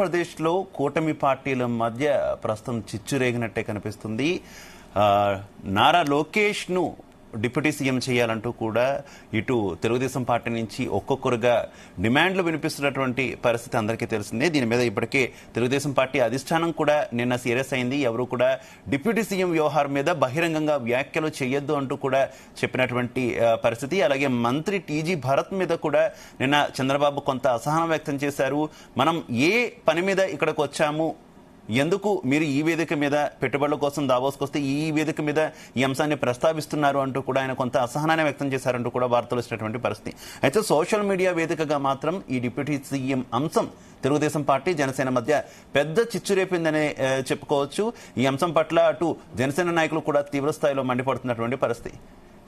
ప్రదేశ్లో కూటమి పార్టీల మధ్య ప్రస్తుతం చిచ్చురేగినట్టే కనిపిస్తుంది. నారా లోకేష్ ను డిప్యూటీ సీఎం చేయాలంటూ కూడా ఇటు తెలుగుదేశం పార్టీ నుంచి ఒక్కొక్కరుగా డిమాండ్లు వినిపిస్తున్నటువంటి పరిస్థితి అందరికీ తెలిసిందే. దీని మీద ఇప్పటికే తెలుగుదేశం పార్టీ అధిష్టానం కూడా నిన్న సీరియస్ అయింది. ఎవరు కూడా డిప్యూటీ సీఎం వ్యవహారం మీద బహిరంగంగా వ్యాఖ్యలు చేయొద్దు అంటూ కూడా చెప్పినటువంటి పరిస్థితి. అలాగే మంత్రి టీజీ భరత్ మీద కూడా నిన్న చంద్రబాబు కొంత అసహనం వ్యక్తం చేశారు. మనం ఏ పని మీద ఇక్కడికి వచ్చాము, ఎందుకు మీరు ఈ వేదిక మీద పెట్టుబడుల కోసం దావోస్కి వస్తే ఈ వేదిక మీద ఈ అంశాన్ని ప్రస్తావిస్తున్నారు అంటూ కూడా ఆయన కొంత అసహనాన్ని వ్యక్తం చేశారంటూ కూడా వార్తలు వచ్చినటువంటి పరిస్థితి. అయితే సోషల్ మీడియా వేదికగా మాత్రం ఈ డిప్యూటీ సీఎం అంశం తెలుగుదేశం పార్టీ జనసేన మధ్య పెద్ద చిచ్చు రేపిందనే చెప్పుకోవచ్చు. ఈ అంశం పట్ల అటు జనసేన నాయకులు కూడా తీవ్ర స్థాయిలో మండిపడుతున్నటువంటి పరిస్థితి.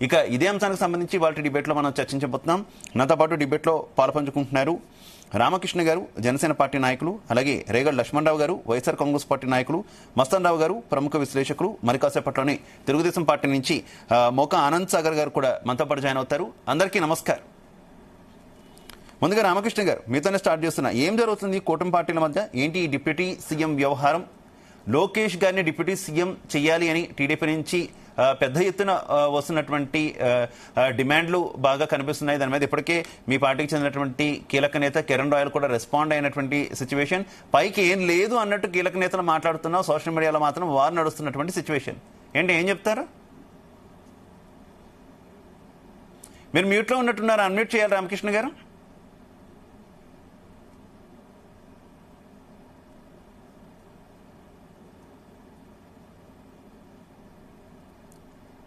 ఇక ఇదే అంశానికి సంబంధించి వాళ్ళ డిబేట్లో మనం చర్చించబోతున్నాం. నాతో పాటు డిబేట్లో పాల్పంచుకుంటున్నారు రామకృష్ణ గారు, జనసేన పార్టీ నాయకులు, అలాగే రేగడ్ లక్ష్మణరావు గారు, వైఎస్ఆర్ కాంగ్రెస్ పార్టీ నాయకులు, మస్తాన్ రావు గారు, ప్రముఖ విశ్లేషకులు, మరి కాసేపట్లోనే తెలుగుదేశం పార్టీ నుంచి మోకా ఆనంద్ సాగర్ గారు కూడా మనతో పాటు జాయిన్ అవుతారు. అందరికీ నమస్కారం. ముందుగా రామకృష్ణ గారు, మీతోనే స్టార్ట్ చేస్తున్నా. ఏం జరుగుతుంది కూటమి పార్టీల మధ్య? ఏంటి ఈ డిప్యూటీ సీఎం వ్యవహారం? లోకేష్ గారిని డిప్యూటీ సీఎం చేయాలి అని టీడీపీ నుంచి పెద్ద ఎత్తున వస్తున్నటువంటి డిమాండ్లు బాగా కనిపిస్తున్నాయి. దాని మీద ఇప్పటికే మీ పార్టీకి చెందినటువంటి కీలక నేత కిరణ్ రాయల్ కూడా రెస్పాండ్ అయినటువంటి సిచ్యువేషన్. పైకి ఏం లేదు అన్నట్టు కీలక నేతలు మాట్లాడుతున్నా, సోషల్ మీడియాలో మాత్రం వారు నడుస్తున్నటువంటి సిచ్యువేషన్ ఏంటి, ఏం చెప్తారు? మీరు మ్యూట్లో ఉన్నట్టున్నారు, అన్మ్యూట్ చేయాలి రామకృష్ణ గారు.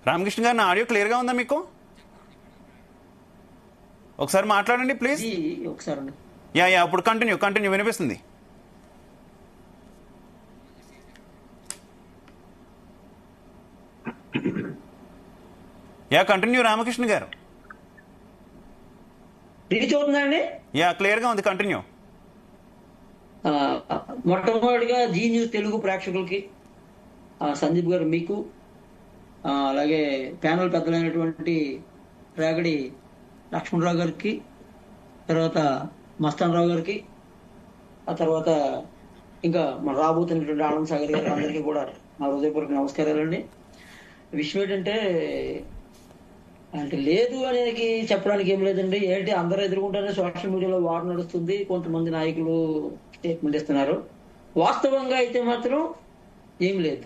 రామకృష్ణ గారు, నా ఆడియో క్లియర్ గా ఉందా మీకు? ఒకసారి మాట్లాడండి ప్లీజ్. యా ఇప్పుడు కంటిన్యూ వినిపిస్తుంది. యా కంటిన్యూ రామకృష్ణ గారు. యా క్లియర్ గా ఉంది, కంటిన్యూ. మొట్టమొదటిగా జీ న్యూస్ తెలుగు ప్రేక్షకులకి, సందీప్ గారు మీకు, అలాగే ప్యానల్ పెద్దలైనటువంటి రేగడి లక్ష్మణరావు గారికి, తర్వాత మస్తాన్ రావు గారికి, ఆ తర్వాత ఇంకా మన రాబోతున్నటువంటి ఆనంద్ సాగర్ గారు, అందరికీ కూడా నా హృదయపూర్వక నమస్కారాలండి. విషయం ఏంటంటే లేదు అనేది చెప్పడానికి ఏం లేదండి. ఏంటి అందరూ ఎదుర్కొంటానే సోషల్ మీడియాలో వార్ నడుస్తుంది, కొంతమంది నాయకులు స్టేట్మెంట్ ఇస్తున్నారు. వాస్తవంగా అయితే మాత్రం ఏం లేదు.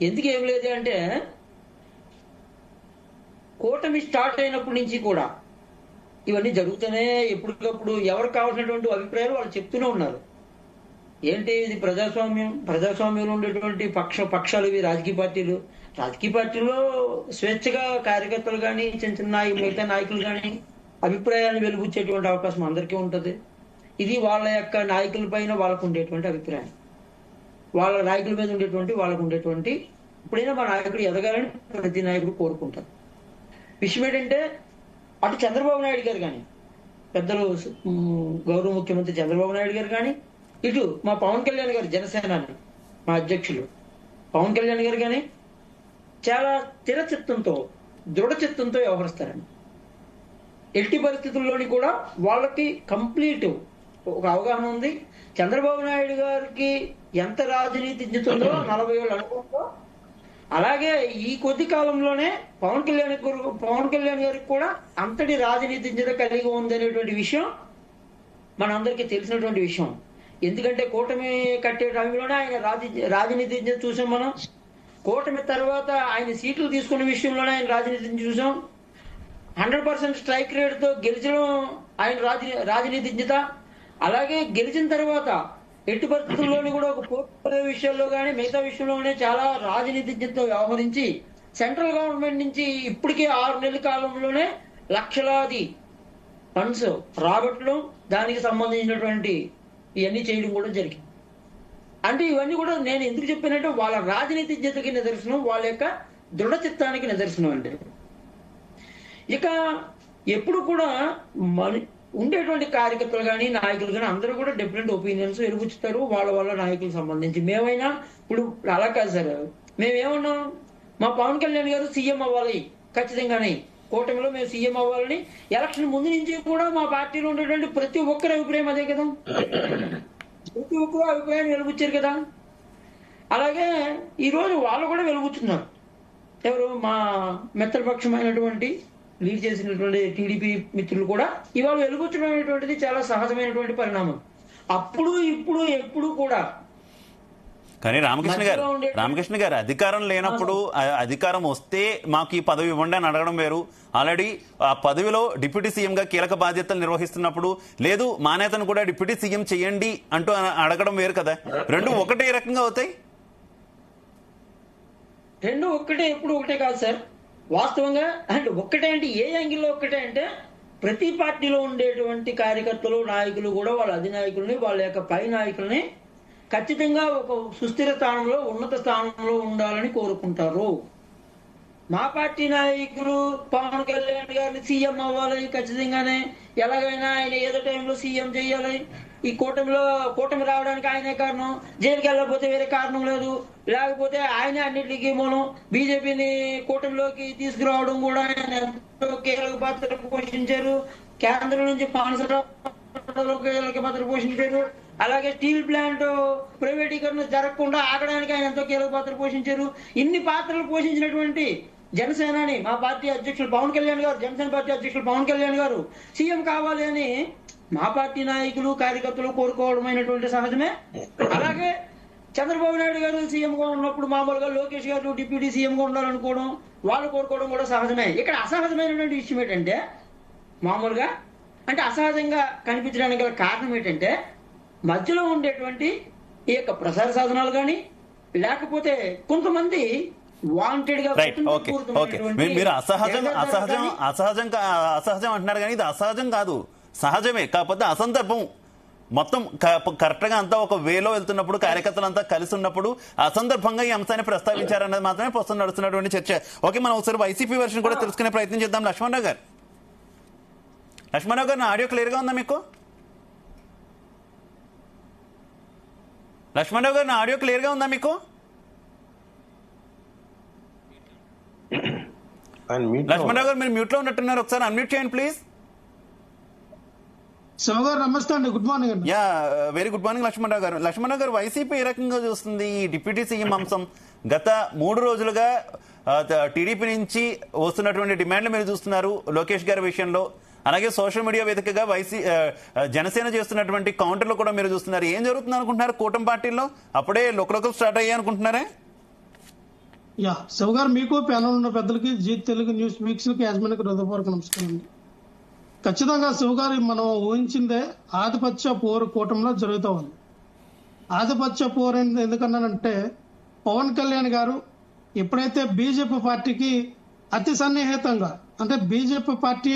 ఎందుకు ఏం లేదు అంటే, కూటమి స్టార్ట్ అయినప్పటి నుంచి కూడా ఇవన్నీ జరుగుతూనే ఎప్పటికప్పుడు ఎవరికి కావాల్సినటువంటి అభిప్రాయాలు వాళ్ళు చెప్తూనే ఉన్నారు. ఏంటి ఇది ప్రజాస్వామ్యంలో ఉండేటువంటి పక్షాలు ఇవి రాజకీయ పార్టీలో స్వేచ్ఛగా కార్యకర్తలు కానీ చిన్న మిగతా నాయకులు కానీ అభిప్రాయాన్ని వెలుగుచ్చేటువంటి అవకాశం అందరికీ ఉంటుంది. ఇది వాళ్ళ యొక్క నాయకుల పైన వాళ్ళకు ఉండేటువంటి అభిప్రాయం, వాళ్ళ నాయకుల మీద వాళ్ళకు ఉండేటువంటి ఇప్పుడైనా మా నాయకుడు ఎదగాలని ప్రతి నాయకుడు కోరుకుంటారు. విషయం ఏంటంటే, అటు చంద్రబాబు నాయుడు గారు కానీ, పెద్దలు గౌరవ ముఖ్యమంత్రి చంద్రబాబు నాయుడు గారు కానీ, ఇటు మా పవన్ కళ్యాణ్ గారు, జనసేన మా అధ్యక్షులు పవన్ కళ్యాణ్ గారు కానీ చాలా దృఢ చిత్తంతో వ్యవహరిస్తారండి. ఎట్టి పరిస్థితుల్లోని కూడా వాళ్ళకి కంప్లీట్ ఒక అవగాహన ఉంది. చంద్రబాబు నాయుడు గారికి ఎంత రాజనీతి చెందుతుందో 40 ఏళ్ళ అనుభవంలో, అలాగే ఈ కొద్ది కాలంలోనే పవన్ కళ్యాణ్ గారికి కూడా అంతటి రాజనీతి కలిగి ఉంది అనేటువంటి విషయం మనందరికీ తెలిసినటువంటి విషయం. ఎందుకంటే కూటమి కట్టే టైంలోనే ఆయన రాజనీతి చూసాం మనం. కూటమి తర్వాత ఆయన సీట్లు తీసుకున్న విషయంలోనే ఆయన రాజనీతి చూసాం. 100% స్ట్రైక్ రేట్ తో గెలిచడం ఆయన రాజనీతిజ్ఞత. అలాగే గెలిచిన తర్వాత ఎట్టి పరిస్థితుల్లోని కూడా ఒక పోర్ట్ఫోలియో విషయాల్లో కానీ మిగతా విషయంలోనే చాలా రాజనీతిజ్ఞతతో వ్యవహరించి సెంట్రల్ గవర్నమెంట్ నుంచి ఇప్పటికే 6 నెలల కాలంలోనే లక్షలాది ఫండ్స్ రాబట్టడం, దానికి సంబంధించినటువంటి ఇవన్నీ చేయడం కూడా జరిగింది. అంటే ఇవన్నీ కూడా నేను ఎందుకు చెప్పానంటే వాళ్ళ రాజనీతిజ్ఞతకి నిదర్శనం, వాళ్ళ యొక్క దృఢ చిత్తానికి నిదర్శనం అంటే. ఇక ఎప్పుడు కూడా ఉండేటువంటి కార్యకర్తలు కానీ నాయకులు కానీ అందరూ కూడా డిఫరెంట్ ఒపీనియన్స్ వెలుగుచ్చుతారు వాళ్ళ నాయకులకు సంబంధించి. మేమైనా ఇప్పుడు అలా కాదు సార్, మేమేమన్నాం, మా పవన్ కళ్యాణ్ గారు సీఎం అవ్వాలి ఖచ్చితంగానే, కూటమిలో మేము సీఎం అవ్వాలని ఎలక్షన్ ముందు నుంచి కూడా మా పార్టీలో ఉండేటువంటి ప్రతి ఒక్కరి అభిప్రాయం అదే కదా. ప్రతి ఒక్కరు అభిప్రాయాన్ని వెలుగుచ్చారు కదా. అలాగే ఈరోజు వాళ్ళు కూడా వెలుగుతున్నారు. ఎవరు మా మిత్రపక్షమైనటువంటి లీడ్ చేసినటువంటి టీడీపీ మిత్రులు కూడా ఇవాళ వెలుగుచ్చడం అనేటువంటిది చాలా సహజమైనటువంటి పరిణామం. అప్పుడు ఇప్పుడు ఎప్పుడు కూడా. కానీ రామకృష్ణ గారు అధికారం లేనప్పుడు అధికారం వస్తే మాకు ఈ పదవి ఇవ్వండి అని అడగడం వేరు. ఆల్రెడీ ఆ పదవిలో డిప్యూటీ సీఎం గా కీలక బాధ్యతలు నిర్వహిస్తున్నప్పుడు లేదు మా నేతను కూడా డిప్యూటీ సీఎం చేయండి అంటూ అడగడం వేరు కదా. రెండు ఒకటే రకంగా అవుతాయి. రెండు ఒక్కటే, ఎప్పుడు ఒకటే కాదు సార్. వాస్తవంగా అంటే ఒక్కటే అంటే ఏ యాంగిల్లో ఒక్కటే అంటే ప్రతి పార్టీలో ఉండేటువంటి కార్యకర్తలు నాయకులు కూడా వాళ్ళ అధినాయకుల్ని వాళ్ళ యొక్క పై నాయకుల్ని ఖచ్చితంగా ఒక సుస్థిర స్థానంలో ఉన్నత స్థానంలో ఉండాలని కోరుకుంటారు. మా పార్టీ నాయకులు పవన్ కళ్యాణ్ గారిని సీఎం అవ్వాలి, ఖచ్చితంగానే ఎలాగైనా ఆయన ఏదో టైంలో సీఎం చేయాలి, ఈ కూటమి రావడానికి ఆయనే కారణం, జైలుకి వెళ్ళకపోతే వేరే కారణం లేదు, లేకపోతే ఆయనే అన్నింటికి మూలం, బీజేపీని కూటమిలోకి తీసుకురావడం కూడా ఆయన ఎంతో కీలక పాత్ర పోషించారు, కేంద్రం నుంచి కీలక పాత్ర పోషించారు, అలాగే స్టీల్ ప్లాంట్ ప్రైవేటీకరణ జరగకుండా ఆగడానికి ఆయన ఎంతో కీలక పాత్ర పోషించారు. ఇన్ని పాత్రలు పోషించినటువంటి జనసేనాని మా పార్టీ అధ్యక్షులు పవన్ కళ్యాణ్ గారు, జనసేన పార్టీ అధ్యక్షులు పవన్ కళ్యాణ్ గారు సీఎం కావాలి అని మా పార్టీ నాయకులు కార్యకర్తలు కోరుకోవడమైనటువంటి సహజమే. అలాగే చంద్రబాబు నాయుడు గారు సీఎం గా ఉన్నప్పుడు మామూలుగా లోకేష్ గారు డిప్యూటీ సీఎం గా ఉండాలనుకోవడం, వాళ్ళు కోరుకోవడం కూడా సహజమే. ఇక్కడ అసహజమైనటువంటి విషయం ఏంటంటే మామూలుగా అంటే అసహజంగా కనిపించడానికి గల కారణం ఏంటంటే మధ్యలో ఉండేటువంటి ఈ యొక్క ప్రసార సాధనాలు కానీ లేకపోతే కొంతమంది వాంటెడ్ గా మీరు అసహజం అంటున్నారు కానీ ఇది అసహజం కాదు, సహజమే. కాకపోతే అసందర్భం మొత్తం కరెక్ట్ గా అంతా ఒక వేలో వెళ్తున్నప్పుడు కార్యకర్తలంతా కలిసి ఉన్నప్పుడు అసందర్భంగా ఈ అంశాన్ని ప్రస్తావించారన్నది మాత్రమే ప్రస్తుతం నడుస్తున్నటువంటి చర్చ. ఓకే, మనం ఒకసారి వైసీపీ వర్షన్ కూడా తెలుసుకునే ప్రయత్నం చేద్దాం. లక్ష్మణరావు గారు నా ఆడియో క్లియర్ గా ఉందా మీకు? లక్ష్మణరావు గారు నా ఆడియో క్లియర్ గా ఉందా మీకు? లక్ష్మణరావు గారు మీరు మ్యూట్ లో ఉన్నట్టున్నారు, ఒకసారి అన్మ్యూట్ చేయండి ప్లీజ్. శివ గారు నమస్తే అండి, గుడ్ మార్నింగ్ అండి. Yeah, very good morning Lakshmanarao గారు వైసీపీ ఏ రకంగా చూస్తుంది ఈ డిప్యూటీ సీఎం అంశం? గత 3 రోజులుగా టీడీపీ నుంచి వస్తున్నటువంటి డిమాండ్లు మీరు చూస్తున్నారు లోకేష్ గారి విషయంలో, అలాగే సోషల్ మీడియా వేదికగా జనసేన చేస్తున్నటువంటి కౌంటర్లు కూడా మీరు చూస్తున్నారు. ఏం జరుగుతుంది అనుకుంటున్నారు కూటమి పార్టీల్లో? అప్పుడే లోకలోకల్ స్టార్ట్ అయ్యాయి అనుకుంటున్నారా? యా, శివ గారు మీకు ప్యానల్ ఉన్న పెద్దలకి, జీ తెలుగు న్యూస్ వీక్షకులకి, యాజమాన్యకి హృదయపూర్వక నమస్కారం అండి. ఖచ్చితంగా శివ గారు మనం ఊహించిందే ఆధిపత్య పోరు కూటమిలో జరుగుతూ ఉంది. ఆధిపత్య పోరు ఎందుకన్నానంటే పవన్ కళ్యాణ్ గారు ఎప్పుడైతే బీజేపీ పార్టీకి అతి సన్నిహితంగా అంటే బీజేపీ పార్టీ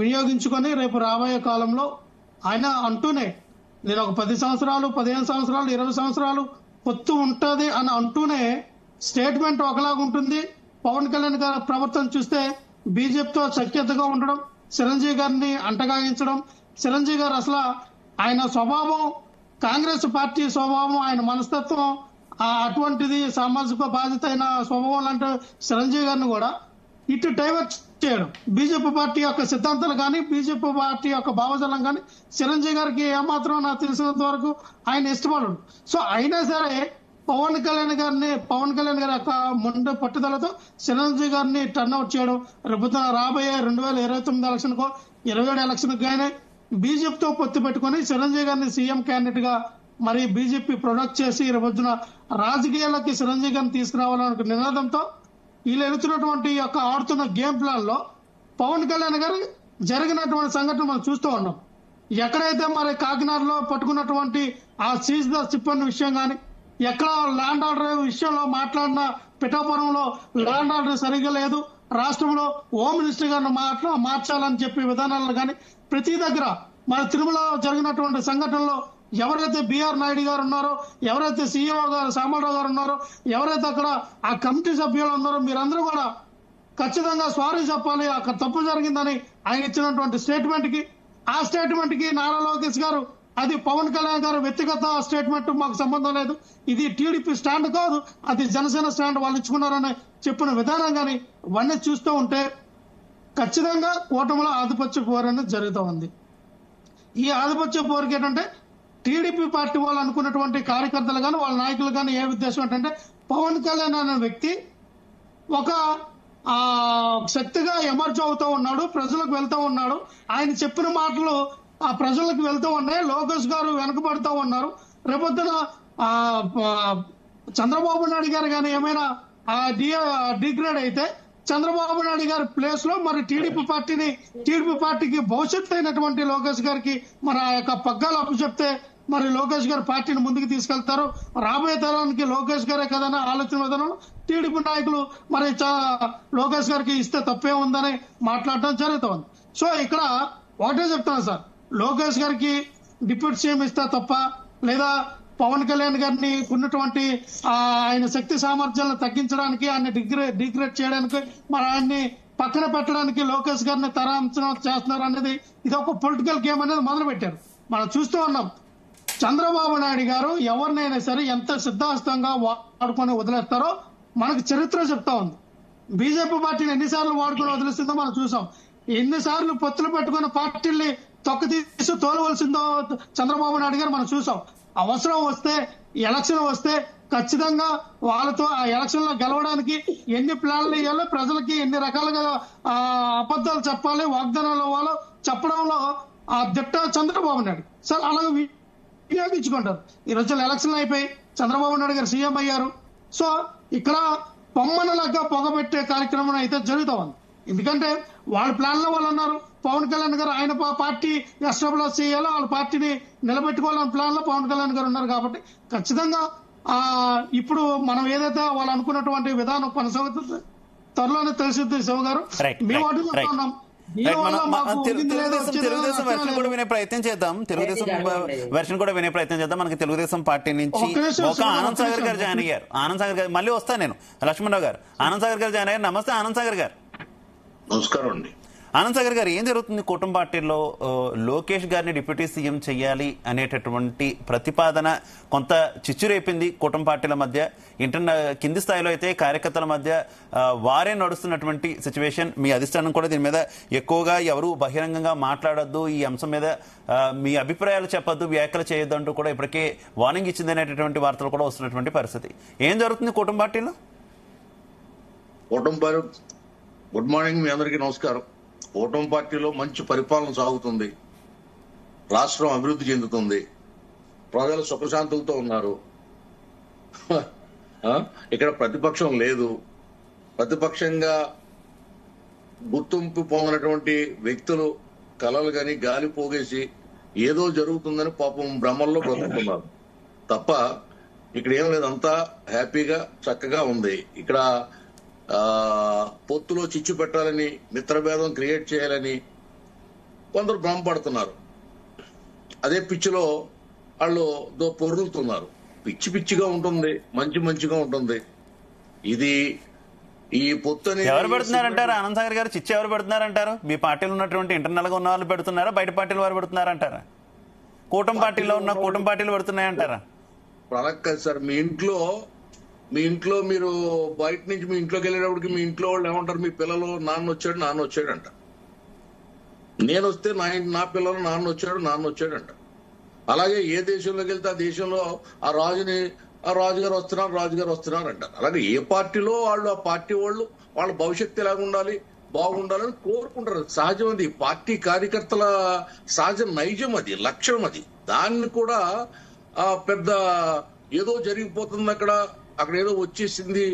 వినియోగించుకొని రేపు రాబోయే కాలంలో ఆయన అంటూనే నేను ఒక 10 సంవత్సరాలు 15 సంవత్సరాలు 20 సంవత్సరాలు పొత్తు ఉంటుంది అని అంటూనే స్టేట్మెంట్ ఒకలాగా ఉంటుంది. పవన్ కళ్యాణ్ గారి ప్రవర్తన చూస్తే బీజేపీతో సఖ్యతగా ఉండడం, చిరంజీవి గారిని అంటగాగించడం, చిరంజీవి గారు అసలు ఆయన స్వభావం కాంగ్రెస్ పార్టీ స్వభావం, ఆయన మనస్తత్వం అటువంటిది, సామాజిక బాధ్యత అయిన స్వభావం లాంటి చిరంజీవి గారిని కూడా ఇటు డైవర్ట్ చేయడం, బీజేపీ పార్టీ యొక్క సిద్ధాంతాలు కానీ బీజేపీ పార్టీ యొక్క భావజాలం కానీ చిరంజీవి గారికి ఏమాత్రం నాకు తెలిసినంత వరకు ఆయన ఇష్టపడడు. సో అయినా సరే పవన్ కళ్యాణ్ గారి యొక్క ముందు పట్టుదలతో చిరంజీవి గారిని టర్న్అవుట్ చేయడం, రేపు రాబోయే 2029 ఎలక్షన్కో 27 ఎలక్షన్ గానే బీజేపీతో పొత్తు పెట్టుకుని చిరంజీవి గారిని సీఎం క్యాండిడేట్ గా మరి బీజేపీ ప్రొడక్ట్ చేసి రేపొద్దున రాజకీయాలకి చిరంజీవి గారిని తీసుకురావాలనే నినాదంతో వీళ్ళు ఎదుగుతున్నటువంటి యొక్క ఆడుతున్న గేమ్ ప్లాన్ లో పవన్ కళ్యాణ్ గారు జరిగినటువంటి సంఘటన మనం చూస్తూ ఉన్నాం. ఎక్కడైతే మరి కాకినాడలో పట్టుకున్నటువంటి ఆ సీజ్ ద సిప్ అన్న విషయం కానీ, ఎక్కడ ల్యాండ్ ఆర్డర్ విషయంలో మాట్లాడిన పిఠాపురంలో ల్యాండ్ ఆర్డర్ సరిగ్గా లేదు, రాష్ట్రంలో హోమ్ మినిస్టర్ గారిని మార్చాలని చెప్పి విధానాలను కానీ ప్రతి దగ్గర మన తిరుమల జరిగినటువంటి సంఘటనలో ఎవరైతే బిఆర్ నాయుడు గారు ఉన్నారో, ఎవరైతే సీఈఓ గారు సామలరావు గారు ఉన్నారో, ఎవరైతే అక్కడ ఆ కమిటీ సభ్యులు ఉన్నారో మీరందరూ కూడా ఖచ్చితంగా సారీ చెప్పాలి, అక్కడ తప్పు జరిగిందని ఆయన ఇచ్చినటువంటి స్టేట్మెంట్ కి నారా లోకేష్ గారు అది పవన్ కళ్యాణ్ గారు వ్యక్తిగత స్టేట్మెంట్, మాకు సంబంధం లేదు, ఇది టీడీపీ స్టాండ్ కాదు, అది జనసేన స్టాండ్ వాళ్ళు ఇచ్చుకున్నారని చెప్పిన విధానం కానీ ఇవన్నీ చూస్తూ ఉంటే ఖచ్చితంగా కూటమిలో ఆధిపత్య పోరు అనేది జరుగుతూ ఉంది. ఈ ఆధిపత్య పోరుకి ఏంటంటే టీడీపీ పార్టీ వాళ్ళు అనుకున్నటువంటి కార్యకర్తలు కానీ వాళ్ళ నాయకులు కానీ ఏ ఉద్దేశం ఏంటంటే పవన్ కళ్యాణ్ అనే వ్యక్తి ఒక శక్తిగా ఎమర్జ్ అవుతూ ఉన్నాడు, ప్రజలకు వెళ్తూ ఉన్నాడు. ఆయన చెప్పిన మాటలు ఆ ప్రజలకు వెళ్తూ ఉన్నాయి. లోకేష్ గారు వెనకబడుతూ ఉన్నారు. రేపొద్దున చంద్రబాబు నాయుడు గారు కానీ ఏమైనా డిగ్రేడ్ అయితే చంద్రబాబు నాయుడు గారి ప్లేస్ లో మరి టీడీపీ పార్టీకి భవిష్యత్తు అయినటువంటి లోకేష్ గారికి మరి ఆ యొక్క పగ్గాలు అప్పచెప్తే మరి లోకేష్ గారు పార్టీని ముందుకు తీసుకెళ్తారు. రాబోయే తరానికి లోకేష్ గారే కదన్న ఆలోచన విధానంలో టీడీపీ నాయకులు మరి లోకేష్ గారికి ఇస్తే తప్పే ఉందని మాట్లాడటం జరుగుతుంది. సో ఇక్కడ ఒకటే చెప్తాను సార్, లోకేష్ గారికి డిప్యూటీ సీఎం ఇస్తే తప్ప, లేదా పవన్ కళ్యాణ్ గారిని ఉన్నటువంటి ఆయన శక్తి సామర్థ్యాలను తగ్గించడానికి, ఆయన డిగ్రేడ్ చేయడానికి, మరి ఆయన్ని పక్కన పెట్టడానికి లోకేష్ గారిని తరాంచడం చేస్తున్నారు అనేది ఇది ఒక పొలిటికల్ గేమ్ అనేది మొదలు పెట్టారు. మనం చూస్తూ ఉన్నాం. చంద్రబాబు నాయుడు గారు ఎవరినైనా సరే ఎంత సిద్ధాస్తంగా వాడుకొని వదిలేస్తారో మనకు చరిత్ర చెప్తా ఉంది. బీజేపీ పార్టీని ఎన్నిసార్లు వాడుకొని వదిలేస్తుందో మనం చూసాం. ఎన్నిసార్లు పొత్తులు పెట్టుకున్న పార్టీల్ని తొక్కతీసి తోలవలసిందో చంద్రబాబు నాయుడు గారు మనం చూసాం. అవసరం వస్తే, ఎలక్షన్ వస్తే ఖచ్చితంగా వాళ్ళతో ఆ ఎలక్షన్ లో గెలవడానికి ఎన్ని ప్లాన్లు వేయాలో, ప్రజలకి ఎన్ని రకాలుగా అబద్ధాలు చెప్పాలి, వాగ్దానాలు ఇవ్వాలో చెప్పడంలో ఆ దిట్ట చంద్రబాబు నాయుడు సార్ అలాగే వినియోగించుకుంటారు. ఈ రోజుల్లో ఎలక్షన్లు అయిపోయి చంద్రబాబు నాయుడు గారు సీఎం అయ్యారు. సో ఇక్కడ పొమ్మనలాగా పొగబెట్టే కార్యక్రమం అయితే జరుగుతూ ఉంది. ఎందుకంటే వాళ్ళ ప్లాన్ లో వాళ్ళు ఉన్నారు. పవన్ కళ్యాణ్ గారు ఆయన పార్టీ ఎస్టాబ్లిష్ చేయాలో వాళ్ళ పార్టీని నిలబెట్టుకోవాలన్న ప్లాన్ లో పవన్ కళ్యాణ్ గారు ఉన్నారు. కాబట్టి ఖచ్చితంగా ఇప్పుడు మనం ఏదైతే వాళ్ళు అనుకున్నటువంటి విధానం కొనసాగుతుంది త్వరలోనే తెలిసింది. శివ గారు మేము అడుగుతున్నాం, తెలుగుదేశం వెర్షన్ కూడా వినే ప్రయత్నం చేద్దాం. తెలుగుదేశం వెర్షన్ కూడా వినే ప్రయత్నం చేద్దాం. మనకి తెలుగుదేశం పార్టీ నుంచి ఒక ఆనంద్ సాగర్ గారు జాయిన్ అయ్యారు. ఆనంద్ సాగర్ గారు మళ్ళీ వస్తాను నేను. లక్ష్మణరావు గారు, ఆనంద్ సాగర్ గారు జాయిన్ అయ్యారు. నమస్తే ఆనంద్ సాగర్ గారు. నమస్కారం అండి. ఆనంద్ సాగర్ గారు, ఏం జరుగుతుంది కూటమి పార్టీలో? లోకేష్ గారిని డిప్యూటీ సీఎం చేయాలి అనేటటువంటి ప్రతిపాదన కొంత చిచ్చురేపింది కూటమి పార్టీల మధ్య. కింది స్థాయిలో అయితే కార్యకర్తల మధ్య వారే నడుస్తున్నటువంటి సిచ్యువేషన్. మీ అధిష్టానం కూడా దీని మీద ఎక్కువగా ఎవరు బహిరంగంగా మాట్లాడొద్దు, ఈ అంశం మీద మీ అభిప్రాయాలు చెప్పొద్దు, వ్యాఖ్యలు చేయొద్దు అంటూ కూడా ఇప్పటికే వార్నింగ్ ఇచ్చింది అనేటటువంటి వార్తలు కూడా వస్తున్నటువంటి పరిస్థితి. ఏం జరుగుతుంది కూటమి పార్టీలో? కూటమి పార్టీ గుడ్ మార్నింగ్, మీ అందరికీ నమస్కారం. కూటమి పార్టీలో మంచి పరిపాలన సాగుతుంది, రాష్ట్రం అభివృద్ధి చెందుతుంది, ప్రజలు సుఖశాంతులతో ఉన్నారు. ఇక్కడ ప్రతిపక్షం లేదు. ప్రతిపక్షంగా గుర్తింపు పొందినటువంటి వ్యక్తులు కలలు గాని గాలి పోగేసి ఏదో జరుగుతుందని పాపం భ్రమల్లో బ్రతుకుతున్నారు తప్ప ఇక్కడ ఏం లేదు. అంతా హ్యాపీగా చక్కగా ఉంది. ఇక్కడ పొత్తులో చిచ్చు పెట్టాలని, మిత్రభేదం క్రియేట్ చేయాలని కొందరు భ్రమపడుతున్నారు. అదే పిచ్చిలో వాళ్ళు పొర్లుతున్నారు. పిచ్చిగా ఉంటుంది, మంచిగా ఉంటుంది. ఇది ఈ పొత్తు అనేది ఎవరు పెడుతున్నారంటారు? ఆనంద్ సాగర్ గారు, చిచ్చు ఎవరు పెడుతున్నారంటారు? మీ పార్టీలో ఉన్నటువంటి ఇంటర్నల్ గా ఉన్న వాళ్ళు పెడుతున్నారా, బయట పార్టీల వారు పెడుతున్నారంటారా? కూటమి పార్టీలో ఉన్న కూటమి పార్టీలు పెడుతున్నాయంటారా? ప్రలక్క సార్, మీ ఇంట్లో మీరు బయట నుంచి మీ ఇంట్లోకి వెళ్ళేటప్పటికి మీ ఇంట్లో వాళ్ళు ఏమంటారు? మీ పిల్లలు నాన్న వచ్చాడు అంట. నేను వస్తే నా పిల్లలు నాన్న వచ్చాడు అంట. అలాగే ఏ దేశంలోకి వెళ్తే ఆ దేశంలో ఆ రాజుగారు వస్తున్నారు అంటారు. అలాగే ఏ పార్టీలో వాళ్ళు, ఆ పార్టీ వాళ్ళు వాళ్ళ భవిష్యత్తు ఎలాగ ఉండాలి, బాగుండాలని కోరుకుంటారు. సహజం అది, పార్టీ కార్యకర్తల సహజ నైజం, అది లక్షణం. అది దాన్ని కూడా పెద్ద ఏదో జరిగిపోతుంది అక్కడ ఏదో వచ్చేసింది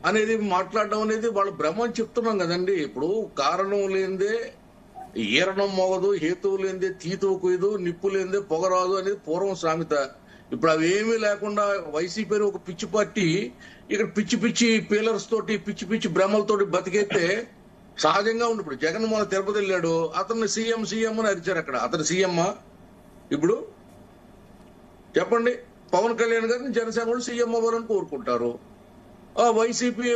అనేది మాట్లాడడం అనేది వాళ్ళ భ్రమ అని చెప్తున్నాం కదండి. ఇప్పుడు కారణం లేనిదే ఈరణం మోగదు, హేతువు లేనిదే తీతువు కుయదు, నిప్పు లేనిదే పొగరాదు అనేది పూర్వం సామెత. ఇప్పుడు అవేమీ లేకుండా వైసీపీ ఒక పిచ్చి పార్టీ ఇక్కడ పిచ్చి పీలర్స్ తోటి పిచ్చి భ్రమలతోటి బతికైతే సహజంగా ఉంది. ఇప్పుడు జగన్ మొన్న తిరుపతి వెళ్ళాడు, అతన్ని సీఎం అని అరిచారు. అక్కడ అతను సీఎమ్మా? ఇప్పుడు చెప్పండి. పవన్ కళ్యాణ్ గారిని జనసేన వాళ్ళు సీఎం అవ్వాలని కోరుకుంటారు. వైసీపీ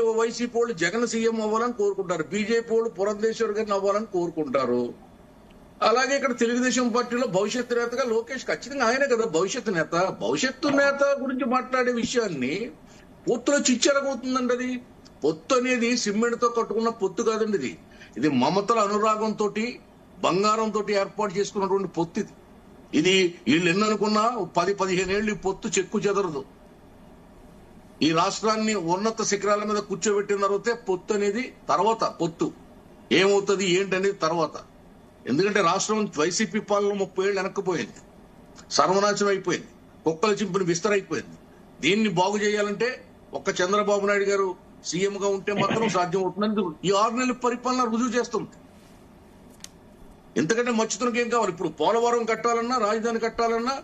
వాళ్ళు జగన్ సీఎం అవ్వాలని కోరుకుంటారు. బీజేపీ వాళ్ళు పురంధేశ్వర్ గారిని అవ్వాలని కోరుకుంటారు. అలాగే ఇక్కడ తెలుగుదేశం పార్టీలో భవిష్యత్తు నేతగా లోకేష్ ఖచ్చితంగా ఆయనే కదా భవిష్యత్తు నేత గురించి మాట్లాడే విషయాన్ని పొత్తులో చిచ్చెరగవుతుందండి. అది పొత్తు అనేది సిమెంట్తో కట్టుకున్న పొత్తు కాదండి. ఇది మమతల అనురాగంతో, బంగారంతో ఏర్పాటు చేసుకున్నటువంటి పొత్తు. ఇది ఇది వీళ్ళు ఎన్ననుకున్నా 10-15 ఏళ్ళు ఈ పొత్తు చెక్కు చెదరదు. ఈ రాష్ట్రాన్ని ఉన్నత శిఖరాల మీద కూర్చోబెట్టిన తర్వాతే పొత్తు అనేది, తర్వాత పొత్తు ఏమవుతుంది ఏంటనేది తర్వాత. ఎందుకంటే రాష్ట్రం వైసీపీ పాలన 30 ఏళ్ళు వెనక్కిపోయింది, సర్వనాశనం అయిపోయింది, కుక్కల చింపిన విస్తరైపోయింది. దీన్ని బాగు చేయాలంటే ఒక్క చంద్రబాబు నాయుడు గారు సీఎం గా ఉంటే మాత్రం సాధ్యం అవుతుందని ఈ 6 నెలల పరిపాలన రుజువు చేస్తుంది. ఎందుకంటే మచ్చుతునికి ఏం కావాలి? ఇప్పుడు పోలవరం కట్టాలన్నా, రాజధాని కట్టాలన్నా,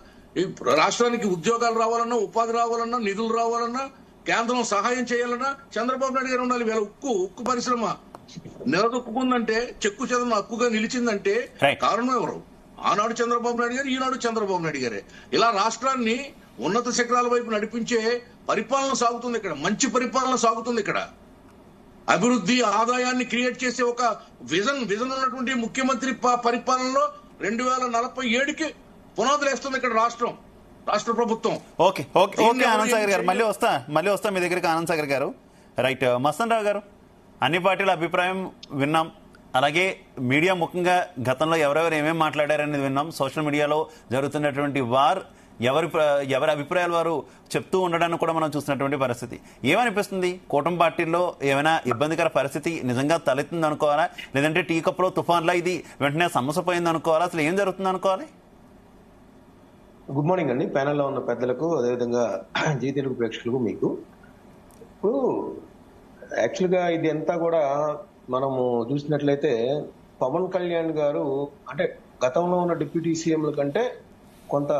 ఈ రాష్ట్రానికి ఉద్యోగాలు రావాలన్నా, ఉపాధి రావాలన్నా, నిధులు రావాలన్నా, కేంద్రం సహాయం చేయాలన్నా చంద్రబాబు నాయుడు గారు ఉండాలి. వీళ్ళ ఉక్కు పరిశ్రమ నిలదొక్కుందంటే, చెక్కు చెదరను హక్కుగా నిలిచిందంటే కారణం ఎవరు? ఆనాడు చంద్రబాబు నాయుడు గారు, ఈనాడు చంద్రబాబు నాయుడు గారే. ఇలా రాష్ట్రాన్ని ఉన్నత శిఖరాల వైపు నడిపించే పరిపాలన సాగుతుంది ఇక్కడ, మంచి పరిపాలన సాగుతుంది ఇక్కడ. అభివృద్ధి, ఆదాయాన్ని క్రియేట్ చేసే ఒక విజన్ ఉన్నటువంటి ముఖ్యమంత్రి పరిపాలనలో 2047కి పునాదులు వేస్తుంది ఇక్కడ రాష్ట్ర ప్రభుత్వం. ఓకే ఆనంద్ సాగర్ గారు, మళ్ళీ వస్తా మీ దగ్గరికి. ఆనంద్ సాగర్ గారు, రైట్. మస్తాన్ రావు గారు, అన్ని పార్టీల అభిప్రాయం విన్నాం, అలాగే మీడియా ముఖ్యంగా గతంలో ఎవరెవరు ఏమేమి మాట్లాడారనేది విన్నాం. సోషల్ మీడియాలో జరుగుతున్నటువంటి ఎవరి అభిప్రాయాలు వారు చెప్తూ ఉండడాన్ని కూడా మనం చూసినటువంటి పరిస్థితి. ఏమనిపిస్తుంది? కూటమి పార్టీల్లో ఏమైనా ఇబ్బందికర పరిస్థితి నిజంగా తలెత్తుంది అనుకోవాలా, లేదంటే టీ కప్లో తుఫాన్లా ఇది వెంటనే సమస్య పోయింది అనుకోవాలా? అసలు ఏం జరుగుతుంది అనుకోవాలి? గుడ్ మార్నింగ్ అండి, ప్యానెల్లో ఉన్న పెద్దలకు, అదేవిధంగా జీ తెలుగు ప్రేక్షకులకు. మీకు ఇప్పుడు యాక్చువల్గా ఇది అంతా కూడా మనము చూసినట్లయితే పవన్ కళ్యాణ్ గారు అంటే గతంలో ఉన్న డిప్యూటీ సీఎంల కంటే కొంత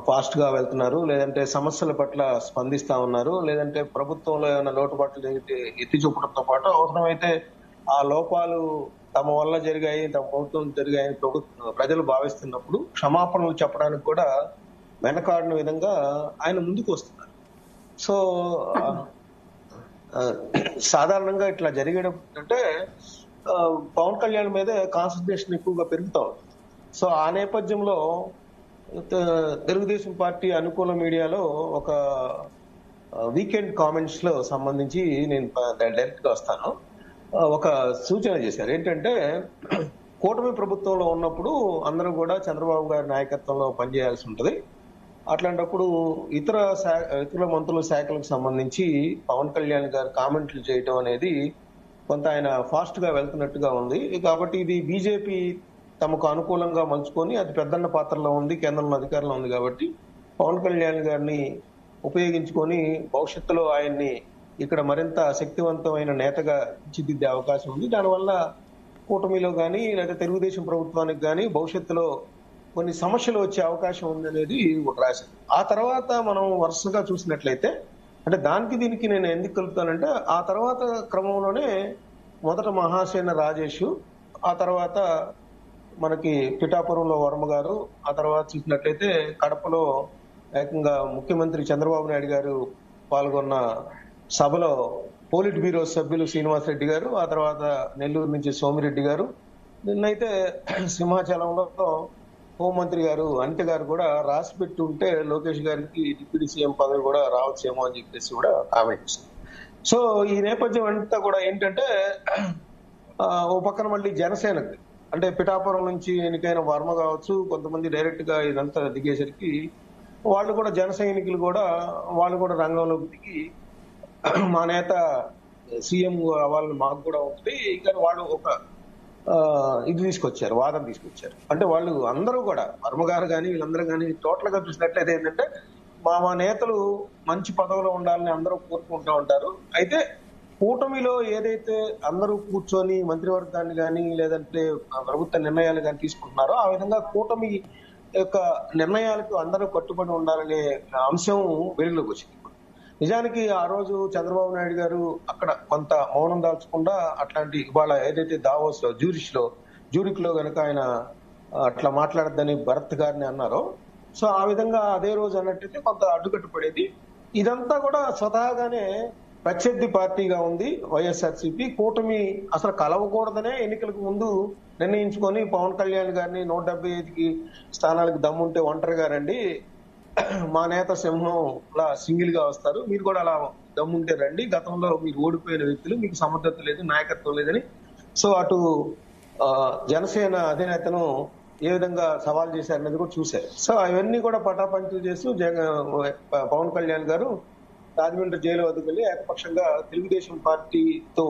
ఫాస్ట్ గా వెళ్తున్నారు, లేదంటే సమస్యల పట్ల స్పందిస్తా ఉన్నారు, లేదంటే ప్రభుత్వంలో ఏమైనా లోటుపాట్లు ఎత్తి చూపడంతో పాటు అవసరమైతే ఆ లోపాలు తమ వల్ల జరిగాయి, తమ ప్రభుత్వం జరిగాయని ప్రజలు భావిస్తున్నప్పుడు క్షమాపణలు చెప్పడానికి కూడా వెనకాడిన విధంగా ఆయన ముందుకు వస్తున్నారు. సో సాధారణంగా ఇట్లా జరిగేటంటే పవన్ కళ్యాణ్ మీదే కాన్సన్ట్రేషన్ ఎక్కువగా పెరుగుతా ఉంది. సో ఆ నేపథ్యంలో తెలుగుదేశం పార్టీ అనుకూల మీడియాలో ఒక వీకెండ్ కామెంట్స్ లో సంబంధించి నేను డైరెక్ట్ గా వస్తాను, ఒక సూచన చేశారు. ఏంటంటే కూటమి ప్రభుత్వంలో ఉన్నప్పుడు అందరూ కూడా చంద్రబాబు గారి నాయకత్వంలో పనిచేయాల్సి ఉంటుంది. అట్లాంటప్పుడు ఇతర మంత్రుల శాఖలకు సంబంధించి పవన్ కళ్యాణ్ గారు కామెంట్లు చేయటం అనేది కొంత ఆయన ఫాస్ట్ గా వెళ్తున్నట్టుగా ఉంది. కాబట్టి ఇది బీజేపీ తమకు అనుకూలంగా మలుచుకొని అది పెద్దన్న పాత్రలో ఉంది, కేంద్రంలో అధికారంలో ఉంది. కాబట్టి పవన్ కళ్యాణ్ గారిని ఉపయోగించుకొని భవిష్యత్తులో ఆయన్ని ఇక్కడ మరింత శక్తివంతమైన నేతగా తీర్చిదిద్దే అవకాశం ఉంది. దానివల్ల కూటమిలో కానీ లేదా తెలుగుదేశం ప్రభుత్వానికి కానీ భవిష్యత్తులో కొన్ని సమస్యలు వచ్చే అవకాశం ఉంది అనేది ఒక రాశారు. ఆ తర్వాత మనం వరుసగా చూసినట్లయితే అంటే దానికి దీనికి నేను ఎందుకు కలుపుతానంటే ఆ తర్వాత క్రమంలోనే మొదట మహాసేన రాజేష్, ఆ తర్వాత మనకి పిఠాపురంలో వర్మ గారు, ఆ తర్వాత చూసినట్లయితే కడపలో ఏకంగా ముఖ్యమంత్రి చంద్రబాబు నాయుడు గారు పాల్గొన్న సభలో పోలిట్ బ్యూరో సభ్యులు శ్రీనివాసరెడ్డి గారు, ఆ తర్వాత నెల్లూరు నుంచి సోమిరెడ్డి గారు, నిన్నైతే సింహాచలంలో హోంమంత్రి గారు అనిత గారు కూడా రాసి పెట్టి ఉంటే లోకేష్ గారికి డిప్యూటీ సీఎం పదవి కూడా రావచ్చేమో అని చెప్పేసి కూడా కామెంట్ చేశారు. సో ఈ నేపథ్యం అంతా కూడా ఏంటంటే ఓ పక్కన మళ్ళీ జనసేనకి అంటే పిఠాపురం నుంచి ఎన్నికైన వర్మ కావచ్చు, కొంతమంది డైరెక్ట్ గా ఇదంతా దిగేసరికి వాళ్ళు కూడా జన సైనికులు కూడా వాళ్ళు కూడా రంగంలోకి దిగి మా నేత సీఎం వాళ్ళని మాకు కూడా ఉంటుంది కానీ వాళ్ళు ఒక ఇది తీసుకొచ్చారు, వాదన తీసుకొచ్చారు. అంటే వాళ్ళు అందరూ కూడా వర్మ గారు కానీ వీళ్ళందరూ కానీ టోటల్ గా చూసినట్లయితే ఏంటంటే మా నేతలు మంచి పదవిలో ఉండాలని అందరూ కోరుకుంటూ ఉంటారు. అయితే కూటమిలో ఏదైతే అందరూ కూర్చొని మంత్రివర్గాన్ని కానీ లేదంటే ప్రభుత్వ నిర్ణయాలు కానీ తీసుకుంటున్నారో ఆ విధంగా కూటమి యొక్క నిర్ణయాలకు అందరూ కట్టుబడి ఉండాలనే అంశం వెలుగులోకి వచ్చింది. నిజానికి ఆ రోజు చంద్రబాబు నాయుడు గారు అక్కడ కొంత మౌనం దాల్చకుండా అట్లాంటి ఇవాళ ఏదైతే దావోస్ లో జ్యూరిక్ లో గనక ఆయన అట్లా మాట్లాడద్దని భరత్ గారిని అన్నారో, సో ఆ విధంగా అదే రోజు అన్నట్టయితే కొంత అడ్డుకట్టు పడేది. ఇదంతా కూడా స్వతహాగానే ప్రత్యర్థి పార్టీగా ఉంది వైఎస్ఆర్సీపీ. కూటమి అసలు కలవకూడదనే ఎన్నికలకు ముందు నిర్ణయించుకొని పవన్ కళ్యాణ్ గారిని 175 స్థానాలకు దమ్ముంటే ఒంటరిగా రండి, మా నేత సింహం అలా సింగిల్ గా వస్తారు, మీరు కూడా అలా దమ్ముంటే రండి, గతంలో మీరు ఓడిపోయిన వ్యక్తులు, మీకు సమర్థత లేదు, నాయకత్వం లేదని. సో అటు జనసేన అధినేతను ఏ విధంగా సవాల్ చేశారనేది కూడా చూశారు. సో అవన్నీ కూడా పటాపంచలు చేస్తూ పవన్ కళ్యాణ్ గారు రాజమండ్రి జైలు వద్దకు వెళ్ళి ఏకపక్షంగా తెలుగుదేశం పార్టీతో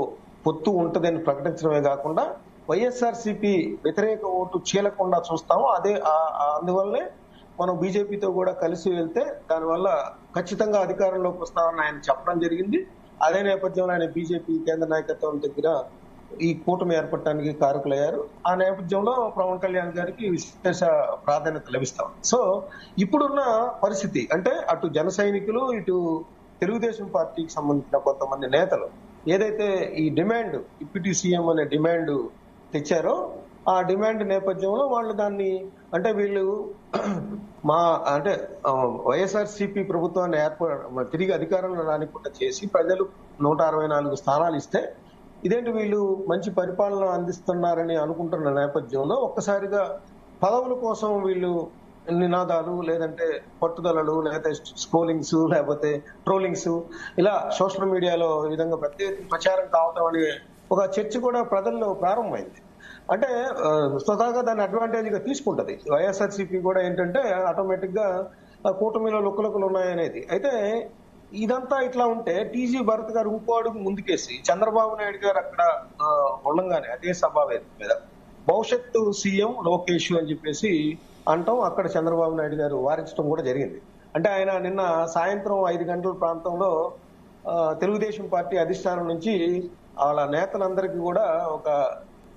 పొత్తు ఉంటదని ప్రకటించడమే కాకుండా వైఎస్ఆర్సీపీ వ్యతిరేక ఓటు చీలకుండా చూస్తాము, అదే అందువల్లనే మనం బీజేపీతో కూడా కలిసి వెళ్తే దానివల్ల ఖచ్చితంగా అధికారంలోకి వస్తామని ఆయన చెప్పడం జరిగింది. అదే నేపథ్యంలో ఆయన బీజేపీ కేంద్ర నాయకత్వం దగ్గర ఈ కూటమి ఏర్పడటానికి కారకులయ్యారు. ఆ నేపథ్యంలో పవన్ కళ్యాణ్ గారికి విశేష ప్రాధాన్యత లభిస్తాం. సో ఇప్పుడున్న పరిస్థితి అంటే అటు జన సైనికులు ఇటు తెలుగుదేశం పార్టీకి సంబంధించిన కొంతమంది నేతలు ఏదైతే ఈ డిమాండ్ డిప్యూటీ సీఎం అనే డిమాండ్ తెచ్చారో ఆ డిమాండ్ నేపథ్యంలో వాళ్ళు దాన్ని అంటే వీళ్ళు అంటే వైఎస్ఆర్సీపీ ప్రభుత్వాన్ని తిరిగి అధికారంలో రానికుండా చేసి ప్రజలు 164 స్థానాలు ఇస్తే ఇదేంటి వీళ్ళు మంచి పరిపాలన అందిస్తున్నారని అనుకుంటున్న నేపథ్యంలో ఒక్కసారిగా పదవుల కోసం వీళ్ళు నినాదాలు లేదంటే పట్టుదలలు లేకపోతే స్కోలింగ్స్ లేకపోతే ట్రోలింగ్స్ ఇలా సోషల్ మీడియాలో ఈ విధంగా ప్రత్యేక ప్రచారం కావటం అనే ఒక చర్చ కూడా ప్రజల్లో ప్రారంభమైంది. అంటే స్వతహాగా దాన్ని అడ్వాంటేజ్ గా తీసుకుంటది వైఎస్ఆర్సీపీ కూడా ఏంటంటే ఆటోమేటిక్ గా కూటమిలో లుక్కలుక్కలు ఉన్నాయనేది. అయితే ఇదంతా ఇట్లా ఉంటే టీజీ భరత్ గారు ఇంకో అడుగు ముందుకేసి చంద్రబాబు నాయుడు గారు అక్కడ ఉండగానే అదే సభా వేదిక మీద భవిష్యత్తు సీఎం లోకేష్ అని చెప్పేసి అంటాం అక్కడ చంద్రబాబు నాయుడు గారు వారించడం కూడా జరిగింది. అంటే ఆయన నిన్న సాయంత్రం 5 గంటల ప్రాంతంలో తెలుగుదేశం పార్టీ అధిష్టానం నుంచి వాళ్ళ నేతలందరికీ కూడా ఒక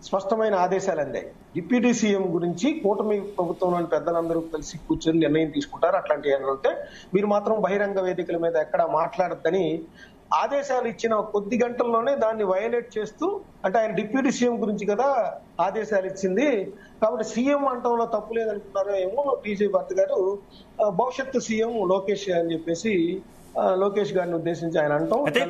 స్పష్టమైన ఆదేశాలు అందాయి. డిప్యూటీ సీఎం గురించి కూటమి ప్రభుత్వంలోని పెద్దలందరూ కలిసి కూర్చొని నిర్ణయం తీసుకుంటారు. అట్లాంటి ఏమైనా ఉంటే మీరు మాత్రం బహిరంగ వేదికల మీద ఎక్కడ మాట్లాడద్దని ఆదేశాలు ఇచ్చిన కొద్ది గంటల్లోనే దాన్ని వయలేట్ చేస్తూ అంటే ఆయన డిప్యూటీ సీఎం గురించి కదా ఆదేశాలు ఇచ్చింది కాబట్టి సీఎం అంటంలో తప్పు లేదనుకున్నారో ఏమో టీజీ భరత్ గారు భవిష్యత్తు సీఎం లోకేష్ అని చెప్పేసి లోకేష్ గారిని ఉద్దేశించి ఆయన అంటాం. అయితే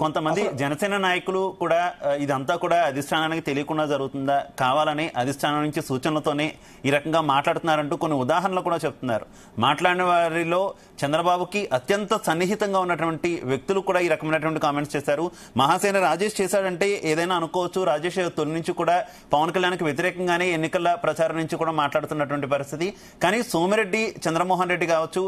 కొంతమంది జనసేన నాయకులు కూడా ఇదంతా కూడా అధిష్టానానికి తెలియకుండా జరుగుతుందా, కావాలని అధిష్టానం నుంచి సూచనలతోనే ఈ రకంగా మాట్లాడుతున్నారంటూ కొన్ని ఉదాహరణలు కూడా చెప్తున్నారు. మాట్లాడిన వారిలో చంద్రబాబుకి అత్యంత సన్నిహితంగా ఉన్నటువంటి వ్యక్తులు కూడా ఈ రకమైనటువంటి కామెంట్స్ చేశారు. మహాసేన రాజేష్ చేశాడంటే ఏదైనా అనుకోవచ్చు. రాజేష్ తొలి నుంచి కూడా పవన్ కళ్యాణ్కి వ్యతిరేకంగానే ఎన్నికల ప్రచారం నుంచి కూడా మాట్లాడుతున్నటువంటి పరిస్థితి. కానీ సోమిరెడ్డి చంద్రమోహన్ రెడ్డి కావచ్చు,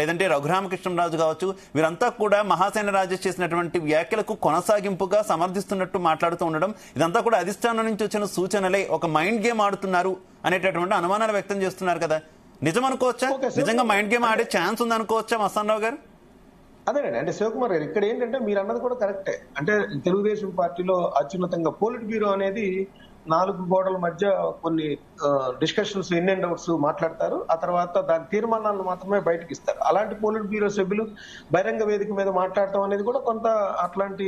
లేదంటే రఘురామకృష్ణరాజు కావచ్చు, వీరంతా కూడా మహాసేన రాజేష్ చేసినటువంటి వ్యాఖ్యలకు కొనసాగింపుగా సమర్థిస్తున్నట్టు మాట్లాడుతూ ఉండడం, ఇదంతా కూడా అధిష్టానం నుంచి వచ్చిన సూచనలే, ఒక మైండ్ గేమ్ ఆడుతున్నారు అనేటటువంటి అనుమానాలు వ్యక్తం చేస్తున్నారు కదా. నిజం అనుకోవచ్చా? నిజంగా మైండ్ గేమ్ ఆడే ఛాన్స్ ఉంది అనుకోవచ్చా మస్తాన్ రావు గారు? అదేనండి, అంటే శివకుమార్ గారు ఇక్కడ ఏంటంటే మీరు అన్నది కూడా కరెక్టే. అంటే తెలుగుదేశం పార్టీలో అత్యున్నతంగా పోలిట్ బ్యూరో అనేది 4 గోడల మధ్య కొన్ని డిస్కషన్స్ ఇన్ అండ్ అవుట్స్ మాట్లాడతారు. ఆ తర్వాత దాని తీర్మానాలను మాత్రమే బయటకు ఇస్తారు. అలాంటి పోలిట్ బ్యూరో సభ్యులు బహిరంగ వేదిక మీద మాట్లాడటం అనేది కూడా కొంత అట్లాంటి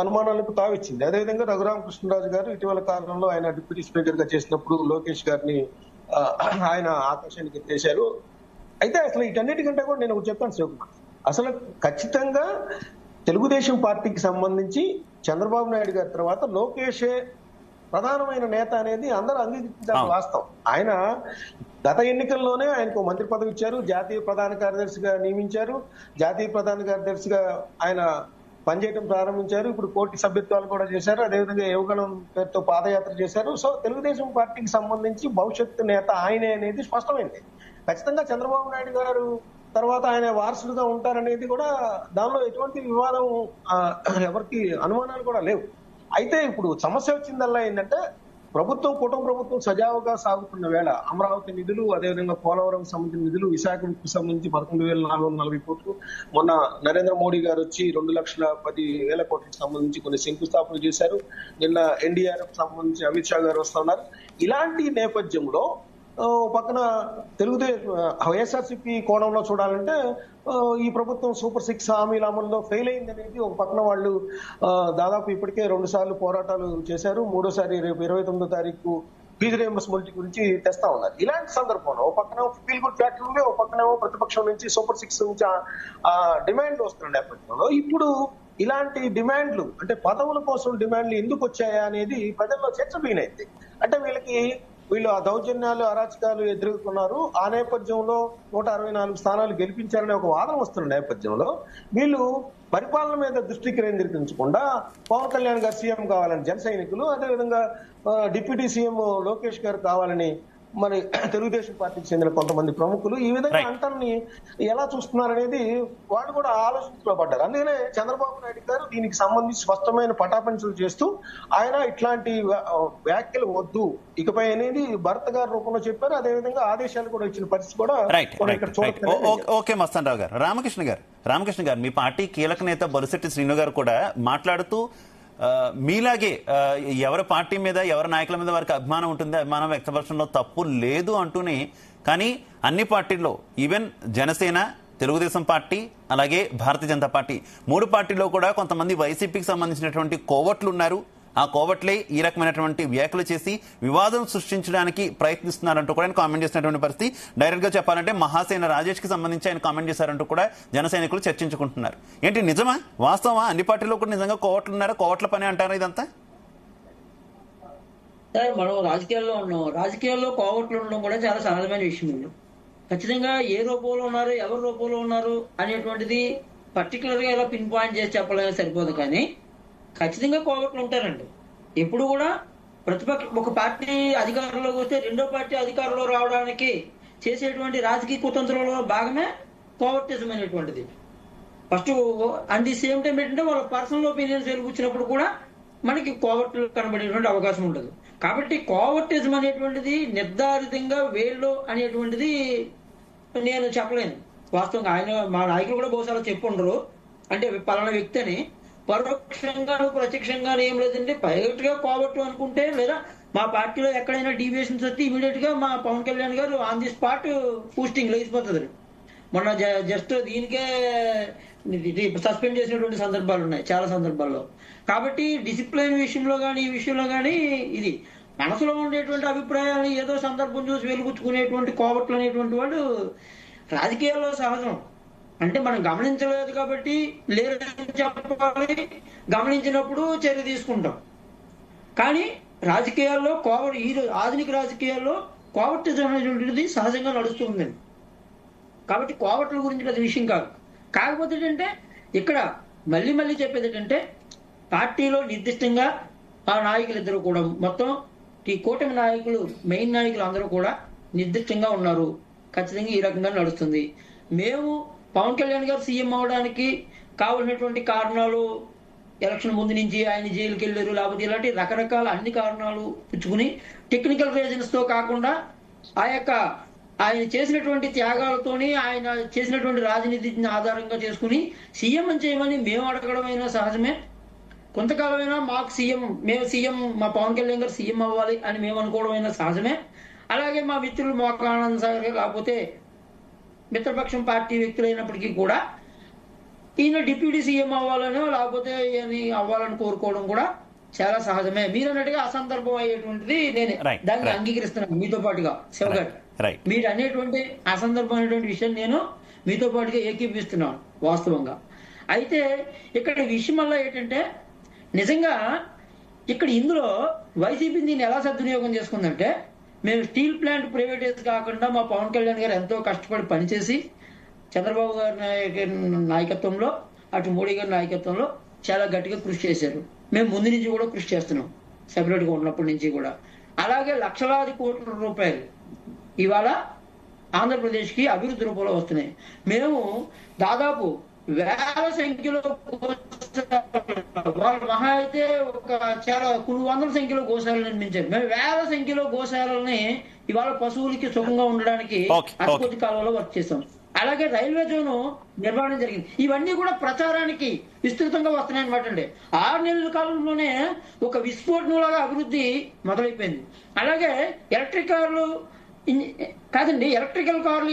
అనుమానాలకు తావిచ్చింది. అదేవిధంగా రఘురామకృష్ణరాజు గారు ఇటీవల కాలంలో ఆయన డిప్యూటీ స్పీకర్ గా చేసినప్పుడు లోకేష్ గారిని ఆయన ఆకర్షణకి ఎత్తేశారు. అయితే అసలు వీటన్నిటికంటే కూడా నేను ఒకటి చెప్తాను శివకుమార్, అసలు ఖచ్చితంగా తెలుగుదేశం పార్టీకి సంబంధించి చంద్రబాబు నాయుడు గారి తర్వాత లోకేషే ప్రధానమైన నేత అనేది అందరూ అంగీకరించాలి. వాస్తవం. ఆయన గత ఎన్నికల్లోనే ఆయనకు మంత్రి పదవి ఇచ్చారు, జాతీయ ప్రధాన కార్యదర్శిగా నియమించారు, జాతీయ ప్రధాన కార్యదర్శిగా ఆయన పనిచేయడం ప్రారంభించారు. ఇప్పుడు కోర్టు సభ్యత్వాలు కూడా చేశారు. అదేవిధంగా యువగణం పేరుతో పాదయాత్ర చేశారు. సో తెలుగుదేశం పార్టీకి సంబంధించి భవిష్యత్తు నేత ఆయనే అనేది స్పష్టమైంది. ఖచ్చితంగా చంద్రబాబు నాయుడు గారు తర్వాత ఆయన వారసుడుగా ఉంటారనేది కూడా దానిలో ఎటువంటి వివాదం ఎవరికి అనుమానాలు కూడా లేవు. అయితే ఇప్పుడు సమస్య వచ్చిందల్లా ఏంటంటే ప్రభుత్వం కూటమి ప్రభుత్వం సజావుగా సాగుతున్న వేళ అమరావతి నిధులు, అదేవిధంగా పోలవరం సంబంధించిన నిధులు, విశాఖకు సంబంధించి 11,440 కోట్లు, మొన్న నరేంద్ర మోడీ గారు వచ్చి 2,10,000 కోట్లకు సంబంధించి కొన్ని శంకుస్థాపన చేశారు. నిన్న ఎన్డీఆర్ఎఫ్ సంబంధించి అమిత్ షా గారు వస్తున్నారు. ఇలాంటి నేపథ్యంలో పక్కన వైఎస్ఆర్సీపీ కోణంలో చూడాలంటే ఈ ప్రభుత్వం సూపర్ 6 హామీల అమలులో ఫెయిల్ అయింది అనేది ఒక పక్కన వాళ్ళు దాదాపు ఇప్పటికే 2 సార్లు పోరాటాలు చేశారు. 3వసారి రేపు 29వ తారీఖు ఫీజు రియంబర్స్మెంట్ గురించి తెస్తా ఉన్నారు. ఇలాంటి సందర్భంలో ఒక పక్కన ఫీల్ గుడ్ ఫ్యాక్టరీ ఉంది, ఒక పక్కనేమో ప్రతిపక్షం నుంచి సూపర్ 6 నుంచి డిమాండ్లు వస్తున్న నేపథ్యంలో ఇప్పుడు ఇలాంటి డిమాండ్లు అంటే పదవుల కోసం డిమాండ్లు ఎందుకు వచ్చాయా అనేది ప్రజల్లో చర్చ బిగినైంది. అంటే వీళ్ళు ఆ దౌర్జన్యాలు అరాచకాలు ఎదుర్కొన్నారు. ఆ నేపథ్యంలో 164 స్థానాలు గెలిపించారనే ఒక వాదన వస్తున్న నేపథ్యంలో వీళ్ళు పరిపాలన మీద దృష్టి కేంద్రీకరించకుండా పవన్ కళ్యాణ్ గారు సీఎం కావాలని జన సైనికులు, అదేవిధంగా డిప్యూటీ సీఎం లోకేష్ గారు కావాలని మరి తెలుగుదేశం పార్టీకి చెందిన కొంతమంది ప్రముఖులు ఈ విధంగా Right. అంటాన్ని ఎలా చూస్తున్నారనేది వాళ్ళు కూడా ఆలోచించులో పడ్డారు. అందుకనే చంద్రబాబు నాయుడు గారు దీనికి సంబంధించి స్పష్టమైన పటాపంచలు చేస్తూ ఆయన ఇట్లాంటి వ్యాఖ్యలు వద్దు ఇకపై అనేది భరత్ గారి రూపంలో చెప్పారు. అదేవిధంగా ఆదేశాలు కూడా ఇచ్చిన పరిస్థితి కూడా రైట్ మనం రైట్ ఇక్కడ రైట్ చూడొచ్చు. ఓకే మస్తాన్ రావు గారు. రామకృష్ణ గారు మీ పార్టీ కీలక నేత బొలిశెట్టి శ్రీను గారు కూడా మాట్లాడుతూ మీలాగే ఎవరి పార్టీ మీద ఎవరి నాయకుల మీద వారికి అభిమానం ఉంటుంది, అభిమానం వ్యక్తపరచడంలో తప్పు లేదు అంటూనే, కానీ అన్ని పార్టీల్లో ఈవెన్ జనసేన, తెలుగుదేశం పార్టీ అలాగే భారతీయ జనతా పార్టీ 3 పార్టీల్లో కూడా కొంతమంది వైసీపీకి సంబంధించినటువంటి కోవట్లు ఉన్నారు. ఆ కోవట్లే ఈ రకమైనటువంటి వ్యాఖ్యలు చేసి వివాదం సృష్టించడానికి ప్రయత్నిస్తున్నారంటూ కూడా ఆయన కామెంట్ చేసినటువంటి పరిస్థితి. డైరెక్ట్ గా చెప్పాలంటే మహాసేన రాజేష్ కి సంబంధించి ఆయన కామెంట్ చేశారంటూ కూడా జన సైనికులు చర్చించుకుంటున్నారు. ఏంటి నిజమా, వాస్తవమా? అన్ని పార్టీల్లో కూడా నిజంగా కోవట్లు ఉన్నారా? కోవట్ల పని అంటారా ఇదంతా? సార్, మనం రాజకీయాల్లో ఉన్నాం. రాజకీయాల్లో కోవట్లు ఉండడం కూడా చాలా సహజమైన విషయం. ఖచ్చితంగా ఏ రూపంలో ఉన్నారు, ఎవరి రూపంలో ఉన్నారు అనేటువంటిది పర్టికులర్ గా ఇలా పిన్ పాయింట్ చేసి చెప్పలేదు సరిపోదు. కానీ ఖచ్చితంగా కోవట్లు ఉంటారండి. ఎప్పుడు కూడా ఒక పార్టీ అధికారంలోకి వస్తే రెండో పార్టీ అధికారంలో రావడానికి చేసేటువంటి రాజకీయ కుతంత్రంలో భాగమే కోవర్టిజం అనేటువంటిది. First and the same time ఏంటంటే వాళ్ళ పర్సనల్ ఒపీనియన్స్ వెలుగుచ్చినప్పుడు కూడా మనకి కోవర్ట్లు కనబడేటువంటి అవకాశం ఉండదు. కాబట్టి కోవర్టిజం అనేటువంటిది నిర్ధారితంగా వేళ్ళు అనేటువంటిది నేను చెప్పలేను. వాస్తవంగా ఆయన మా నాయకులు కూడా బహుశా చెప్పుండరు, అంటే పలానా వ్యక్తి అని. పరోక్షంగా ప్రత్యక్షంగా ఏం లేదంటే ప్రైవేట్ గా కోవట్టు అనుకుంటే, లేదా మా పార్టీలో ఎక్కడైనా డీవియేషన్స్ వస్తే ఇమీడియట్ గా మా పవన్ కళ్యాణ్ గారు ఆన్ ది స్పాట్ పోస్టింగ్ లేచిపోతుంది. మొన్న జస్ట్ దీనికే సస్పెండ్ చేసినటువంటి సందర్భాలు ఉన్నాయి చాలా సందర్భాల్లో. కాబట్టి డిసిప్లిన్ విషయంలో కానీ ఈ విషయంలో కానీ ఇది మనసులో ఉండేటువంటి అభిప్రాయాన్ని ఏదో సందర్భం చూసి వెలుగుచ్చుకునేటువంటి కోవట్లు అనేటువంటి వాళ్ళు రాజకీయాల్లో సహజం. అంటే మనం గమనించలేదు కాబట్టి లేదని చెప్పాలి, గమనించినప్పుడు చర్య తీసుకుంటాం. కానీ రాజకీయాల్లో ఈ ఆధునిక రాజకీయాల్లో కోవర్టిజం అనేటువంటిది సహజంగా నడుస్తుంది. కాబట్టి కోవట్ల గురించి అది విషయం కాదు. కాకపోతే ఏంటంటే ఇక్కడ మళ్ళీ చెప్పేది ఏంటంటే పార్టీలో నిర్దిష్టంగా ఆ నాయకులు ఇద్దరు కూడా మొత్తం ఈ కూటమి నాయకులు మెయిన్ నాయకులు అందరూ కూడా నిర్దిష్టంగా ఉన్నారు. ఖచ్చితంగా ఈ రకంగా నడుస్తుంది. మేము పవన్ కళ్యాణ్ గారు సీఎం అవడానికి కావలసినటువంటి కారణాలు, ఎలక్షన్ ముందు నుంచి ఆయన జైలుకి వెళ్ళారు, లేకపోతే ఇలాంటి రకరకాల అన్ని కారణాలు పుచ్చుకుని టెక్నికల్ రీజన్స్ తో కాకుండా ఆయన చేసినటువంటి త్యాగాలతోని, ఆయన చేసినటువంటి రాజనీతిని ఆధారంగా చేసుకుని సీఎం చేయమని మేము అడగడమైనా సహజమే. కొంతకాలమైనా మేము సీఎం మా పవన్ కళ్యాణ్ గారు సీఎం అవ్వాలి అని మేము అనుకోవడమైనా సహజమే. అలాగే మా మిత్రులు మోకానంద్ సార్ లేకపోతే మిత్రపక్షం పార్టీ వ్యక్తులైనప్పటికీ కూడా ఈయన డిప్యూటీ సీఎం అవ్వాలనో లేకపోతే అవ్వాలని కోరుకోవడం కూడా చాలా సహజమే. మీరు అన్నట్టుగా అసందర్భం అయ్యేటువంటిది నేను దాన్ని అంగీకరిస్తున్నాను మీతో పాటుగా. శివ గారు, మీరు అనేటువంటి అసందర్భమైనటువంటి విషయం నేను మీతో పాటుగా ఏకీపిస్తున్నాను వాస్తవంగా. అయితే ఇక్కడ విషయం వల్ల ఏంటంటే నిజంగా ఇక్కడ ఇందులో వైసీపీ దీన్ని ఎలా సద్వినియోగం చేసుకుందంటే, మేము స్టీల్ ప్లాంట్ ప్రైవేటైజ్ కాకుండా మా పవన్ కళ్యాణ్ గారు ఎంతో కష్టపడి పనిచేసి చంద్రబాబు గారి నాయకత్వంలో అటు మోడీ గారి నాయకత్వంలో చాలా గట్టిగా కృషి చేశారు. మేము ముందు నుంచి కూడా కృషి చేస్తున్నాం, సెపరేట్ గా ఉన్నప్పటి నుంచి కూడా. అలాగే లక్షలాది కోట్ల రూపాయలు ఇవాళ ఆంధ్రప్రదేశ్ కి అభివృద్ధి రూపంలో వస్తున్నాయి. మేము దాదాపు వేల సంఖ్యలో వాళ్ళు మహా అయితే చాలా కొన్ని వందల సంఖ్యలో గోశాలను నిర్మించారు. మేము వేల సంఖ్యలో గోశాలని ఇవాళ పశువులకి సుఖంగా ఉండడానికి అతి కొద్ది కాలంలో వర్క్ చేస్తాం. అలాగే రైల్వే జోన్ నిర్మాణం జరిగింది. ఇవన్నీ కూడా ప్రచారానికి విస్తృతంగా వస్తున్నాయి అనమాట అండి. 6 నెలల కాలంలోనే ఒక విస్ఫోటనంలాగా అభివృద్ధి మొదలైపోయింది. అలాగే ఎలక్ట్రిక్ కార్లు కాదండి, ఎలక్ట్రికల్ కార్లు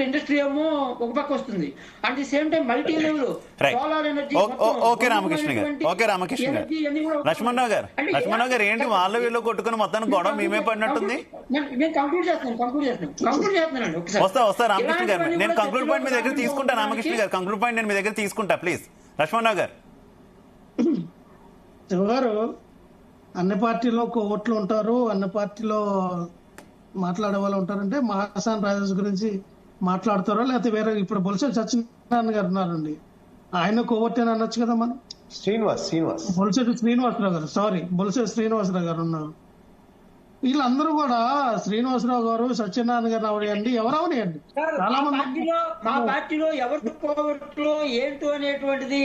ఇండస్ట్రీ ఏమో ఒక పక్క వస్తుంది. At the same time multi level solar energy. Okay Ramakrishna గారు, లక్ష్మణరావు గారు ఏంటి వాళ్ళ వీళ్ళు కొట్టుకుని మొత్తాన్ని గొడవ మేమే పడినట్టుంది? నేను కంక్లూడ్ చేస్తున్నానండి. వస్తా రామకృష్ణ గారు, నేను కంక్లూడ్ పాయింట్ మీ దగ్గర తీసుకుంటా. రామకృష్ణ గారు కంక్లూడ్ పాయింట్ నేను మీ దగ్గర తీసుకుంటా ప్లీజ్. లక్ష్మణరావు గారు, గారు అన్ని పార్టీలో ఓట్లు ఉంటారు, అన్ని పార్టీలో మాట్లాడే వాళ్ళు ఉంటారంటే మహాసాన్ రాజేష్ గురించి మాట్లాడతారో లేకపోతే వేరే ఇప్పుడు బొలిశెట్టి సత్యనారాయణ గారు ఉన్నారండి, ఆయన కోవట్టేని అనొచ్చు కదా మనం. బొలిశెట్టి శ్రీనివాసరావు గారు ఉన్నారు. వీళ్ళందరూ కూడా శ్రీనివాసరావు గారు, సత్యనారాయణ గారు అవనియండి, ఎవరు అవనియండి, చాలా మంది మా పార్టీలో ఎవరి కోవట్లో ఏంటో అనేటువంటిది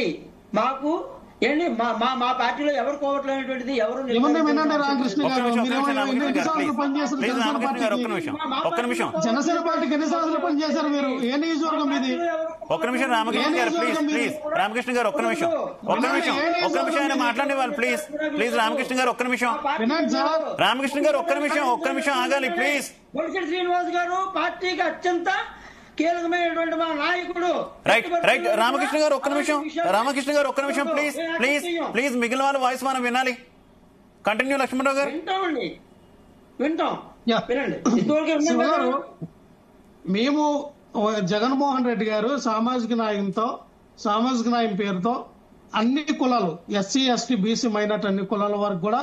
మాకు ఏంటి మా పార్టీలో ఎవరు కోవట్లు అనేటువంటిది ఎవరు ఏమన్నా వినండి రామకృష్ణ ఒక్క గారు, నిమిషం, మీరు ఒక్క నిమిషం, రామకృష్ణ గారు, ఎన్నిసార్లు పనిచేశారు ప్లీజ్ జనసేన రామకృష్ణ గారు, ఒక్క పార్టీకి? నిమిషం, ఒక్క నిమిషం, జనసేన పార్టీకి ఎన్నిసార్లు పనిచేశారు మీరు? ఏ నియోజకవర్గం మీది? ఒక్క నిమిషం రామకృష్ణ గారు, ప్లీజ్ ప్లీజ్ రామకృష్ణ గారు, ఒక్క నిమిషం, ఒక్క నిమిషం, ఒక్క నిమిషం ఆయన మాట్లాడే వాళ్ళు, ప్లీజ్ ప్లీజ్ రామకృష్ణ గారు, ఒక్క నిమిషం, వినండి సార్, రామకృష్ణ గారు, ఒక్క నిమిషం ఆగాలి ప్లీజ్. బొలిశెట్టి శ్రీనివాస్ గారు పార్టీకి అత్యంత కీలకమైనటువంటి మా నాయకుడు. రైట్ రైట్ రామకృష్ణ గారు, ఒక్క నిమిషం, రామకృష్ణ గారు, ఒక్క నిమిషం, ప్లీజ్ ప్లీజ్ ప్లీజ్ మిగిలిన వాళ్ళ వాయిస్ మనం వినాలి. కంటిన్యూ లక్ష్మణరావు గారు. వింటామండి, వింటాం, యా. వినండి. ఇంతవరకు శివ విన్నాం గారు, కదా? మేము జగన్మోహన్ రెడ్డి గారు సామాజిక న్యాయంతో, సామాజిక న్యాయం పేరుతో అన్ని కులాలు, ఎస్సీ ఎస్టీ బీసీ మైనార్టీ అన్ని కులాల వారికి కూడా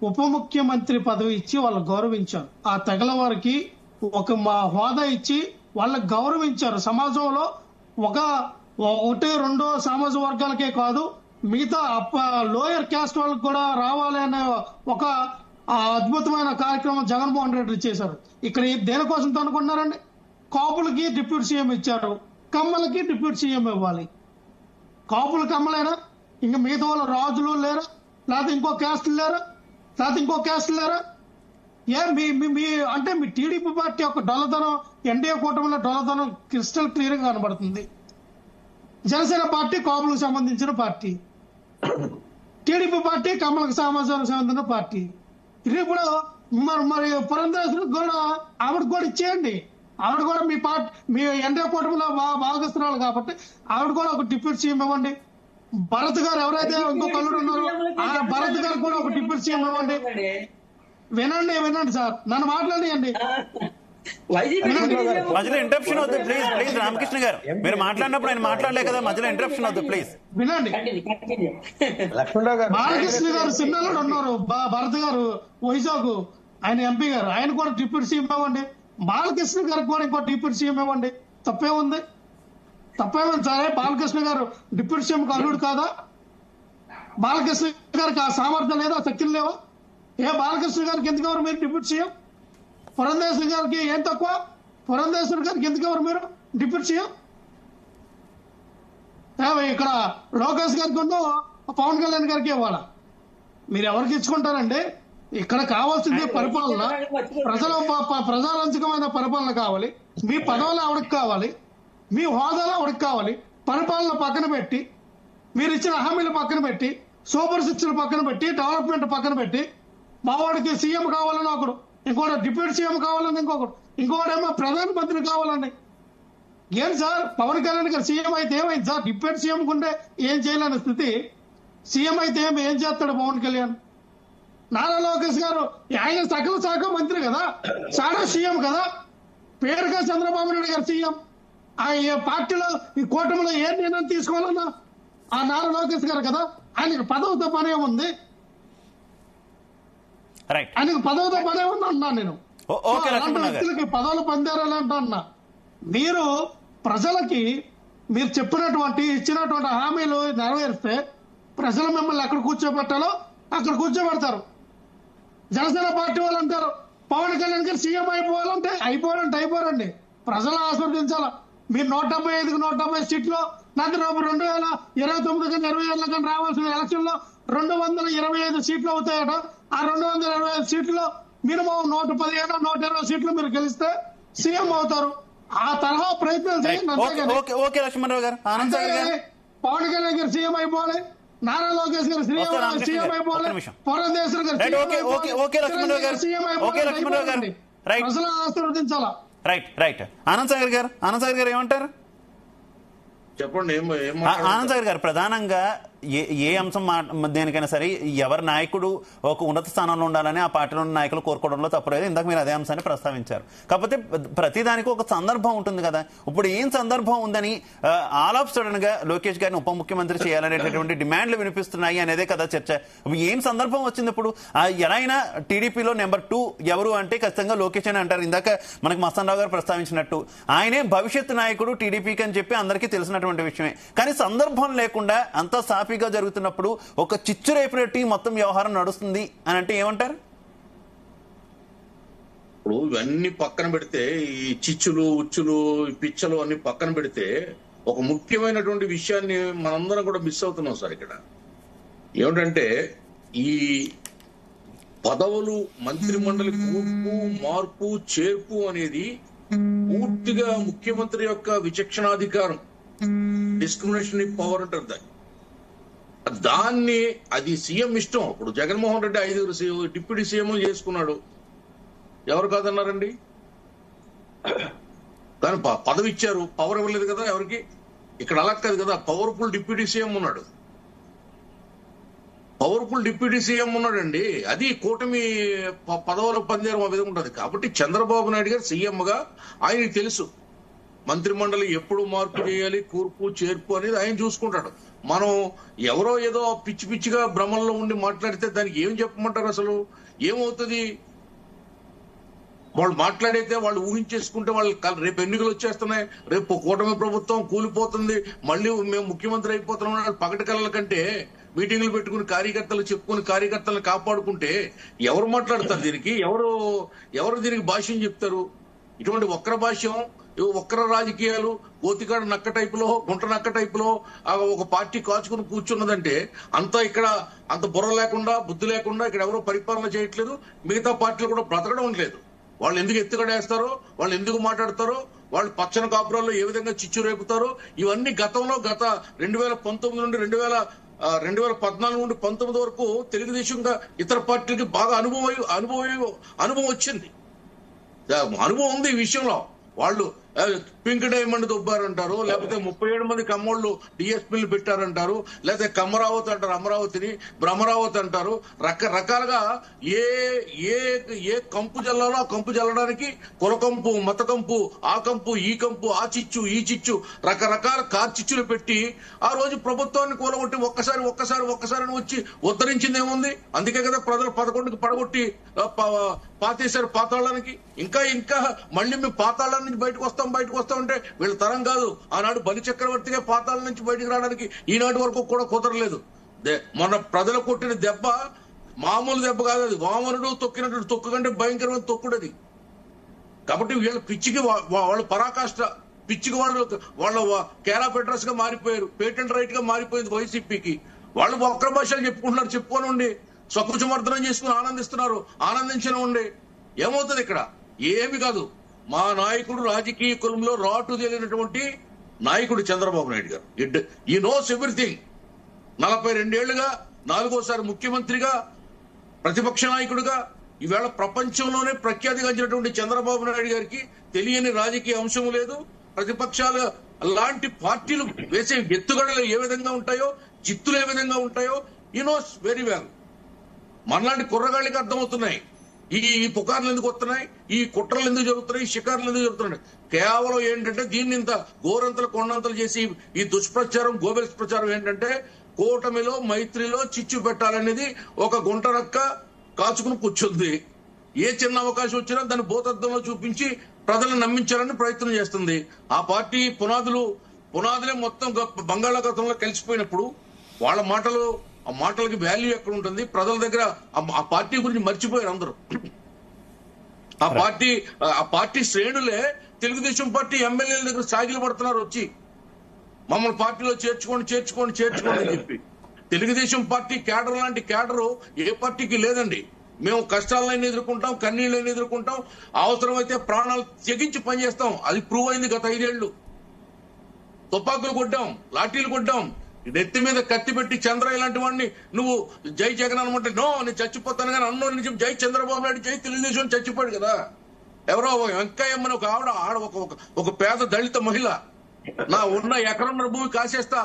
ఉప ముఖ్యమంత్రి పదవి ఇచ్చి వాళ్ళు గౌరవించారు. ఆ తెగల వారికి ఒక మా హోదా ఇచ్చి వాళ్ళకి గౌరవించారు. సమాజంలో ఒకటే రెండో సామాజిక వర్గాలకే కాదు, మిగతా లోయర్ క్యాస్ట్ వాళ్ళకి కూడా రావాలి అనే ఒక అద్భుతమైన కార్యక్రమం జగన్మోహన్ రెడ్డి చేశారు. ఇక్కడ దేనికోసం అనుకున్నారండి? కాపులకి డిప్యూటీ సీఎం ఇచ్చారు, కమ్మలకి డిప్యూటీ సీఎం ఇవ్వాలి. కాపులు కమ్మలేరా? ఇంకా మిగతా వాళ్ళు రాజులు లేరా? లేకపోతే ఇంకో క్యాస్ట్ లేరా? ఏ మీ అంటే మీ టీడీపీ పార్టీ యొక్క డొల్లతనం, ఎన్డీఏ కూటమిలో డొల్లతనం క్రిస్టల్ క్లియర్ గా కనబడుతుంది. జనసేన పార్టీ కాపులకు సంబంధించిన పార్టీ, టీడీపీ పార్టీ కమలకు సమాజానికి సంబంధించిన పార్టీ. ఇది ఇప్పుడు మరి పురంధేశ్వరికి కూడా ఆవిడకి కూడా ఇచ్చేయండి. ఆవిడ కూడా మీ పార్టీ, మీ ఎన్డీఏ కూటమిలో భాగస్తురాలు కాబట్టి ఆవిడ కూడా ఒక డిప్యూటీ సీఎం ఇవ్వండి. భరత్ గారు ఎవరైతే ఇంకొక అల్లుడు ఉన్నారో ఆ భరత్ గారు కూడా ఒక డిప్యూటీ సీఎం ఇవ్వండి. వినండి సార్, నన్ను మాట్లాడియండి. మధ్యలో ఇంటరప్షన్ వద్దు ప్లీజ్ ప్లీజ్ రామకృష్ణ గారు, మీరు మాట్లాడినప్పుడు ఆయన మాట్లాడలే కదా, మధ్యలో ఇంటరప్షన్ వద్దు ప్లీజ్. వినండి, లక్ష్మణరావు గారు, బాలకృష్ణ గారు చిన్నలుడు ఉన్నారు, భరత్ గారు వైజాగ్ ఆయన ఎంపీ గారు, ఆయన కూడా డిప్యూటీ సీఎం ఇవ్వండి. బాలకృష్ణ గారికి కూడా ఇంకో డిప్యూటీ సీఎం ఇవ్వండి. తప్పేముంది సరే? బాలకృష్ణ గారు డిప్యూటీ సీఎం అల్లుడు కాదా? బాలకృష్ణ గారికి ఆ సామర్థ్యం లేదా, శక్తులు లేవా? బాలకృష్ణ గారికి ఎందుకు ఎవరు మీరు డిప్యూటీ సీఎం? పురంధేశ్వరి గారికి ఏం తక్కువ? పురంధేశ్వరి గారికి ఎందుకు ఎవరు మీరు డిప్యూటీ సీఎం? ఇక్కడ లోకేష్ గారికి పవన్ కళ్యాణ్ గారికి ఇవ్వాలా? మీరు ఎవరికి ఇచ్చుకుంటారండి? ఇక్కడ కావాల్సింది పరిపాలన, ప్రజారంజకమైన పరిపాలన కావాలి. మీ పదవులు ఆవిడకి కావాలి, మీ హోదాలో ఆవిడకి కావాలి. పరిపాలన పక్కన పెట్టి, మీరు ఇచ్చిన హామీలు పక్కన పెట్టి, సూపర్ సిక్స్ పక్కన పెట్టి, డెవలప్మెంట్ పక్కన పెట్టి, మావాడికి సీఎం కావాలని ఒకడు, ఇంకోటి డిప్యూటీ సీఎం కావాలని ఇంకోటేమో ప్రధానమంత్రి కావాలని. ఏం సార్, పవన్ కళ్యాణ్ గారు సీఎం అయితే ఏమైంది సార్? డిప్యూటీ సీఎం కుంటే ఏం చేయలేని స్థితి, సీఎం అయితే ఏం చేస్తాడు పవన్ కళ్యాణ్? నారా లోకేష్ గారు ఆయన సకల శాఖ మంత్రి కదా, సాడా సీఎం కదా, పేరుగా చంద్రబాబు నాయుడు గారు సీఎం. ఆ పార్టీలో ఈ కూటమిలో ఏ నిర్ణయం తీసుకోవాలన్నా ఆ నారా లోకేష్ గారు కదా. ఆయనకు పదవితో పనే ఉంది, ఆయనకు పదవితో పనే ఉంది అన్నా నేను. అలాంటి వ్యక్తులకి పదవులు పొందారని అన్నా. మీరు ప్రజలకి మీరు చెప్పినటువంటి ఇచ్చినటువంటి హామీలు నెరవేరిస్తే ప్రజలు మిమ్మల్ని ఎక్కడ కూర్చోబెట్టాలో అక్కడ కూర్చోబెడతారు. జనసేన పార్టీ వాళ్ళు అంటారు పవన్ కళ్యాణ్ గారు సీఎం అయిపోవాలంటే అయిపోరండి. ప్రజలు ఆస్వాదించాల. మీరు 175కి 170 సీట్లు, నాకు 2029 కానీ 27 కానీ రావాల్సిన ఎలక్షన్ లో 225 సీట్లు అవుతాయట. ఆ 225 సీట్లు మినిమం 115 120 సీట్లు మీరు గెలిస్తే సీఎం అవుతారు. ఆ తరహా ప్రయత్నం చేయండి. పవన్ కళ్యాణ్ గారు సీఎం అయిపోవాలి, నారా లోకేష్ గారు సీఎం అయిపోవాలి, పురంధేశ్వరి గారు సీఎం అయిపోవాలి. ప్రజలు ఆశీర్వదించాలా? రైట్ ఆనంద్ సాగర్ గారు ఏమంటారు? చెప్పండి. ఆనంద్ సాగర్ గారు, ప్రధానంగా ఏ అంశం దేనికైనా సరే ఎవరి నాయకుడు ఒక ఉన్నత స్థానంలో ఉండాలని ఆ పార్టీలో ఉన్న నాయకులు కోరుకోవడంలో తప్పలేదు. ఇందాక మీరు అదే అంశాన్ని ప్రస్తావించారు. కాకపోతే ప్రతిదానికి ఒక సందర్భం ఉంటుంది కదా. ఇప్పుడు ఏం సందర్భం ఉందని ఆల్ ఆఫ్ సడన్ గా లోకేష్ గారిని ఉప ముఖ్యమంత్రి చేయాలనేటటువంటి డిమాండ్లు వినిపిస్తున్నాయి అనేదే కదా చర్చ. ఏం సందర్భం వచ్చింది ఇప్పుడు? ఎలా అయినా టీడీపీలో నెంబర్ 2 ఎవరు అంటే ఖచ్చితంగా లోకేష్ అని అంటారు. ఇందాక మనకు మస్తానరావు గారు ప్రస్తావించినట్టు ఆయనే భవిష్యత్తు నాయకుడు టీడీపీకి అని చెప్పి అందరికీ తెలిసినటువంటి విషయమే. కానీ సందర్భం లేకుండా అంతా సాఫీగా జరుగుతున్నప్పుడు ఒక చిచ్చు రేపినట్టు మొత్తం వ్యవహారం నడుస్తుంది అని అంటే ఏమంటారు? ఇప్పుడు ఇవన్నీ పక్కన పెడితే, ఈ చిచ్చులు ఉచ్చులు ఈ పిచ్చలు అన్ని పక్కన పెడితే, ఒక ముఖ్యమైనటువంటి విషయాన్ని మనందరం కూడా మిస్ అవుతున్నాం సార్ ఇక్కడ. ఏమిటంటే ఈ పదవులు, మంత్రి మండలి కూర్పు, మార్పు, చేర్పు అనేది పూర్తిగా ముఖ్యమంత్రి యొక్క విచక్షణాధికారం, డిస్క్రిమినేషన్ పవర్ అంటారు దాన్ని. అది సీఎం ఇష్టం. ఇప్పుడు జగన్మోహన్ రెడ్డి 5 డిప్యూటీ సీఎం చేసుకున్నాడు, ఎవరు కాదన్నారండి? కానీ పదవి ఇచ్చారు, పవర్ ఇవ్వలేదు కదా ఎవరికి. ఇక్కడ అలా కాదు కదా, పవర్ఫుల్ డిప్యూటీ సీఎం ఉన్నాడు, పవర్ఫుల్ డిప్యూటీ సీఎం ఉన్నాడండి. అది కూటమి పదవుల పందేరం ఆ విధంగా ఉంటుంది. కాబట్టి చంద్రబాబు నాయుడు గారు సీఎం గా ఆయనకి తెలుసు మంత్రి మండలి ఎప్పుడు మార్పు చేయాలి, కూర్పు చేర్పు అనేది ఆయన చూసుకుంటాడు. మనం ఎవరో ఏదో పిచ్చి పిచ్చిగా భ్రమంలో ఉండి మాట్లాడితే దానికి ఏం చెప్పమంటారు? అసలు ఏమవుతుంది? వాళ్ళు మాట్లాడైతే వాళ్ళు ఊహించేసుకుంటే వాళ్ళు రేపు ఎన్నికలు వచ్చేస్తున్నాయి, రేపు కూటమి ప్రభుత్వం కూలిపోతుంది, మళ్ళీ మేము ముఖ్యమంత్రి అయిపోతున్నాం పగటి కళల కంటే మీటింగ్లు పెట్టుకుని కార్యకర్తలు చెప్పుకుని కార్యకర్తలను కాపాడుకుంటే ఎవరు మాట్లాడతారు దీనికి? ఎవరు దీనికి భాష్యం చెప్తారు? ఇటువంటి వక్ర భాష్యం, వక్ర రాజకీయాలు, గోతికాడ నక్క టైపులో, గుంట నక్క టైపులో ఒక పార్టీ కాచుకుని కూర్చున్నదంటే ఇక్కడ అంత బుర్ర లేకుండా, బుద్ధి లేకుండా ఇక్కడ ఎవరో పరిపాలన చేయట్లేదు. మిగతా పార్టీలు కూడా బ్రతకడం లేదు. వాళ్ళు ఎందుకు ఎత్తుగడేస్తారో, వాళ్ళు ఎందుకు మాట్లాడతారో, వాళ్ళు పచ్చని కాపురాల్లో ఏ విధంగా చిచ్చు రేపుతారో, ఇవన్నీ గత 2019 నుండి 2014 నుండి 19 వరకు తెలుగుదేశంగా ఇతర పార్టీలకి బాగా అనుభవం వచ్చింది, అనుభవం ఉంది ఈ విషయంలో. వాళ్ళు పింక్ డైమండ్ దొబ్బారంటారు, లేకపోతే 37 మంది కమ్మోళ్ళు డిఎస్పీలు పెట్టారంటారు, లేకపోతే కమ్మరావతి అంటారు, అమరావతిని భ్రమరావతి అంటారు. రకరకాలుగా ఏ కంపు జల్లాలో ఆ కంపు జల్లడానికి కులకంపు, మత కంపు, ఆ కంపు, ఈ కంపు, ఆ చిచ్చు, ఈ చిచ్చు, రకరకాల కార్చిచ్చులు పెట్టి ఆ రోజు ప్రభుత్వాన్ని కూలగొట్టి ఒక్కసారి వచ్చి ఉద్ధరించింది ఏముంది? అందుకే కదా ప్రజలు 11కి పడగొట్టి పాతేశారు పాతాళానికి. ఇంకా మళ్ళీ మేము పాతాళాల నుంచి బయటకు వస్తాం అంటే వీళ్ళ తరం కాదు. ఆనాడు బలి చక్రవర్తిగా పాతాళం నుంచి బయటకు రావడానికి ఈనాటి వరకు కూడా కుదరలేదు. మొన్న ప్రజలు కొట్టిన దెబ్బ మామూలు దెబ్బ కాదు, అది వామనుడు తొక్కినట్టు తొక్కు కంటే భయంకరమైన తొక్కుడది. కాబట్టి వీళ్ళ పిచ్చికి వాళ్ళ పరాకాష్ట, పిచ్చికి వాళ్ళ కేరా పెట్రస్ గా మారిపోయారు, పేటెంట్ రైట్ గా మారిపోయింది వైసీపీకి. వాళ్ళు వక్ర భాషలు చెప్పుకోనుండి స్వకృచమర్దనం చేసుకుని ఆనందించనుండి ఏమవుతుంది? ఇక్కడ ఏమి కాదు. మా నాయకుడు రాజకీయ కులంలో రాటు తెలియనటువంటి నాయకుడు చంద్రబాబు నాయుడు గారు. ఈ నోస్ ఎవ్రీథింగ్. 42 ఏళ్లుగా 4వ ముఖ్యమంత్రిగా, ప్రతిపక్ష నాయకుడిగా ఈవేళ ప్రపంచంలోనే ప్రఖ్యాతిగాంచినటువంటి చంద్రబాబు నాయుడు గారికి తెలియని రాజకీయ అంశం లేదు. ప్రతిపక్షాలు లాంటి పార్టీలు వేసే ఎత్తుగడలు ఏ విధంగా ఉంటాయో, చిత్తులు ఏ విధంగా ఉంటాయో ఈ నోస్ వెరీ వెల్. మనలాంటి కుర్రగాళ్ళకి అర్థమవుతున్నాయి ఈ పుకార్లు ఎందుకు వస్తున్నాయి, ఈ కుట్రలు ఎందుకు జరుగుతున్నాయి, ఈ షికార్లు ఎందుకు జరుగుతున్నాయి. కేవలం ఏంటంటే దీన్ని ఇంత గోరంతలు కొండంతలు చేసి ఈ దుష్ప్రచారం, గోబెల్స్ ప్రచారం ఏంటంటే కూటమిలో మైత్రిలో చిచ్చు పెట్టాలనేది ఒక గుంటరక్క కాచుకుని కూర్చుంది. ఏ చిన్న అవకాశం వచ్చినా దాన్ని భూతత్వంలో చూపించి ప్రజలను నమ్మించాలని ప్రయత్నం చేస్తుంది. ఆ పార్టీ పునాదులే మొత్తం బంగాళాఖాతంలో కలిసిపోయినప్పుడు ఆ మాటలకి వాల్యూ ఎక్కడ ఉంటుంది? ప్రజల దగ్గర ఆ పార్టీ గురించి మర్చిపోయారు అందరూ. ఆ పార్టీ శ్రేణులే తెలుగుదేశం పార్టీ ఎమ్మెల్యేల దగ్గర సాగిలు పడుతున్నారు వచ్చి మమ్మల్ని పార్టీలో చేర్చుకోండి అని చెప్పి. తెలుగుదేశం పార్టీ క్యాడర్ లాంటి క్యాడరు ఏ పార్టీకి లేదండి. మేము కష్టాలను ఎదుర్కొంటాం, కన్నీళ్ళని ఎదుర్కొంటాం, అవసరమైతే ప్రాణాలు తెగించి పనిచేస్తాం. అది ప్రూవ్ అయింది గత 5 ఏళ్లు. తుపాకులు కొట్టాం, లాఠీలు కొట్టాం, నెత్తి మీద కత్తి పెట్టి చంద్ర ఇలాంటి వాడిని నువ్వు జై జగన్ అనమంటే నో నేను చచ్చిపోతాను కానీ అన్నో నుంచి జై చంద్రబాబు నాయుడు జై తెలుగుదేశం చచ్చిపోయాడు కదా. ఎవరో వెంకయ్యమ్మని ఒక ఆవిడ ఒక పేద దళిత మహిళ నా ఉన్న ఎకరన్నర భూమి కాసేస్తా,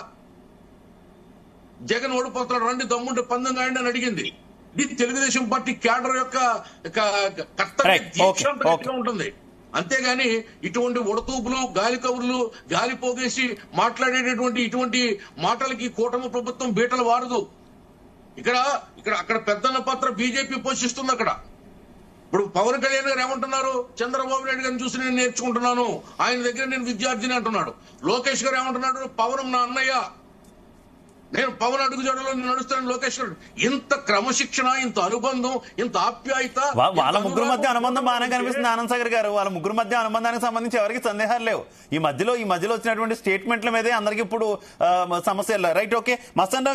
జగన్ ఓడిపోతాడు రండి దమ్ముంటే పందెం కాయండి అని అడిగింది. ఇది తెలుగుదేశం పార్టీ క్యాడర్ యొక్క కర్తవ్య ఉంటుంది. అంతేగాని ఇటువంటి ఉడతూపులు, గాలి కబుర్లు, గాలి పోగేసి మాట్లాడేటటువంటి ఇటువంటి మాటలకి కూటమి ప్రభుత్వం బీటలు వారదు. అక్కడ పెద్దన్న పాత్ర బీజేపీ పోషిస్తుంది. ఇప్పుడు పవన్ కళ్యాణ్ గారు ఏమంటున్నారు? చంద్రబాబు నాయుడు గారిని చూసి నేను నేర్చుకుంటున్నాను, ఆయన దగ్గర నేను విద్యార్థిని అంటున్నాడు. లోకేష్ గారు ఏమంటున్నాడు? పవన్ నా అన్నయ్య, నేను పవన్ అడుగుజాడలో నడుస్తాను లోకేష్ గారు. ఇంత క్రమశిక్షణ, ఇంత అనుబంధం, ఇంత ఆప్యాయత, వాళ్ళ ముగ్గురు మధ్య అనుబంధం బాగానే కనిపిస్తుంది ఆనంద్ సాగర్ గారు. వాళ్ళ ముగ్గురు మధ్య అనుబంధానికి సంబంధించి ఎవరికి సందేహాలు లేవు. ఈ మధ్యలో వచ్చినటువంటి స్టేట్మెంట్ల మీదే అందరికి ఇప్పుడు సమస్యలు. Right, okay. మసన్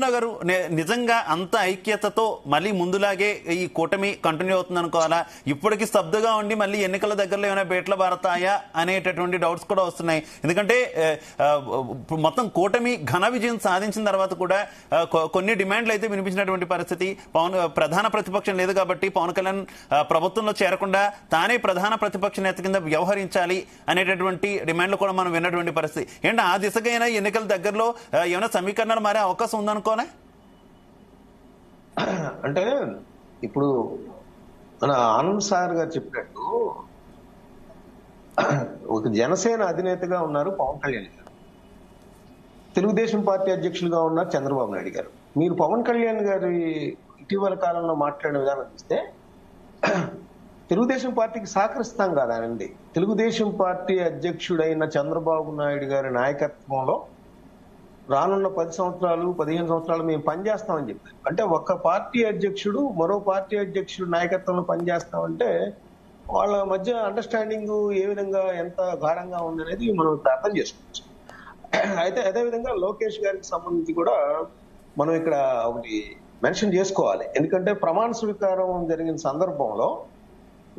రావు గారు, నిజంగా అంత ఐక్యతతో మళ్ళీ ముందులాగే ఈ కూటమి కంటిన్యూ అవుతుంది అనుకోవాలా? ఇప్పటికి స్తబ్దుగా ఉండి మళ్ళీ ఎన్నికల దగ్గరలో ఏమైనా బేట్ల భారతాయా అనేటటువంటి డౌట్స్ కూడా వస్తున్నాయి. ఎందుకంటే మొత్తం కూటమి ఘన విజయం సాధించిన తర్వాత కూడా కొన్ని డిమాండ్లు అయితే వినిపించినటువంటి పరిస్థితి. ప్రధాన ప్రతిపక్షం లేదు కాబట్టి పవన్ కళ్యాణ్ ప్రభుత్వంలో చేరకుండా తానే ప్రధాన ప్రతిపక్ష నేత కింద వ్యవహరించాలి అనేటటువంటి డిమాండ్లు కూడా మనం విన్నటువంటి పరిస్థితి. ఏంటి ఆ దిశగా ఎన్నికల దగ్గరలో ఏమైనా సమీకరణలు మారే అవకాశం ఉందనుకోనే? అంటే ఇప్పుడు మన ఆనంద్ సార్ గారు చెప్పినట్టు ఒక జనసేన అధినేతగా ఉన్నారు పవన్ కళ్యాణ్ గారు, తెలుగుదేశం పార్టీ అధ్యక్షులుగా ఉన్నారు చంద్రబాబు నాయుడు గారు. మీరు పవన్ కళ్యాణ్ గారి ఇటీవల కాలంలో మాట్లాడిన విధానం చూస్తే తెలుగుదేశం పార్టీకి సహకరిస్తాం కాదానండి, తెలుగుదేశం పార్టీ అధ్యక్షుడైన చంద్రబాబు నాయుడు గారి నాయకత్వంలో రానున్న 10 సంవత్సరాలు 15 సంవత్సరాలు మేము పనిచేస్తామని చెప్పారు. అంటే ఒక్క పార్టీ అధ్యక్షుడు మరో పార్టీ అధ్యక్షుడు నాయకత్వంలో పనిచేస్తామంటే వాళ్ళ మధ్య అండర్స్టాండింగ్ ఏ విధంగా ఎంత గాఢంగా ఉందనేది మనం ఇప్పుడు అర్థం చేసుకోవచ్చు. అయితే అదేవిధంగా లోకేష్ గారికి సంబంధించి కూడా మనం ఇక్కడ ఒకటి మెన్షన్ చేసుకోవాలి. ఎందుకంటే ప్రమాణ స్వీకారం జరిగిన సందర్భంలో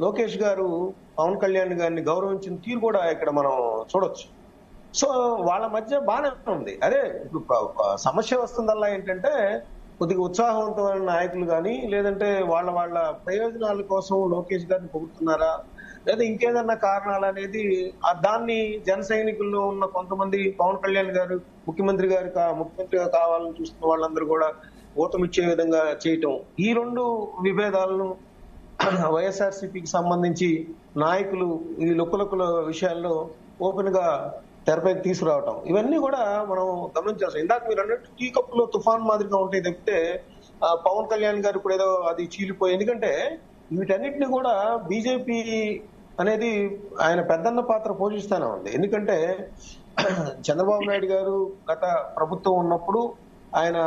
లోకేష్ గారు పవన్ కళ్యాణ్ గారిని గౌరవించిన తీరు కూడా ఇక్కడ మనం చూడొచ్చు. సో వాళ్ళ మధ్య బాగానే ఉంది. అదే ఇప్పుడు సమస్య వస్తుందల్లా ఏంటంటే కొద్దిగా ఉత్సాహవంతమైన నాయకులు కానీ, లేదంటే వాళ్ళ ప్రయోజనాల కోసం లోకేష్ గారిని పొగుడుతున్నారా, లేదా ఇంకేదన్నా కారణాలు అనేది దాన్ని జన సైనికుల్లో ఉన్న కొంతమంది పవన్ కళ్యాణ్ గారు ముఖ్యమంత్రిగా కావాలని చూస్తున్న వాళ్ళందరూ కూడా ఓటమిచ్చే విధంగా చేయటం, ఈ రెండు విభేదాలను వైఎస్ఆర్సీపీకి సంబంధించి నాయకులు ఈ లొక్కుల విషయాల్లో ఓపెన్ గా తెరపైకి తీసుకురావటం, ఇవన్నీ కూడా మనం గమనించాల్సి. ఇందాక మీరు అన్నట్టు టీ కప్పులో తుఫాన్ మాదిరిగా ఉంటాయి తప్పితే పవన్ కళ్యాణ్ గారు ఇప్పుడు ఏదో అది చీలిపోయి, ఎందుకంటే వీటన్నిటిని కూడా బీజేపీ అనేది ఆయన పెద్దన్న పాత్ర పోషిస్తానే ఉంది. ఎందుకంటే చంద్రబాబు నాయుడు గారు గత ప్రభుత్వం ఉన్నప్పుడు ఆయన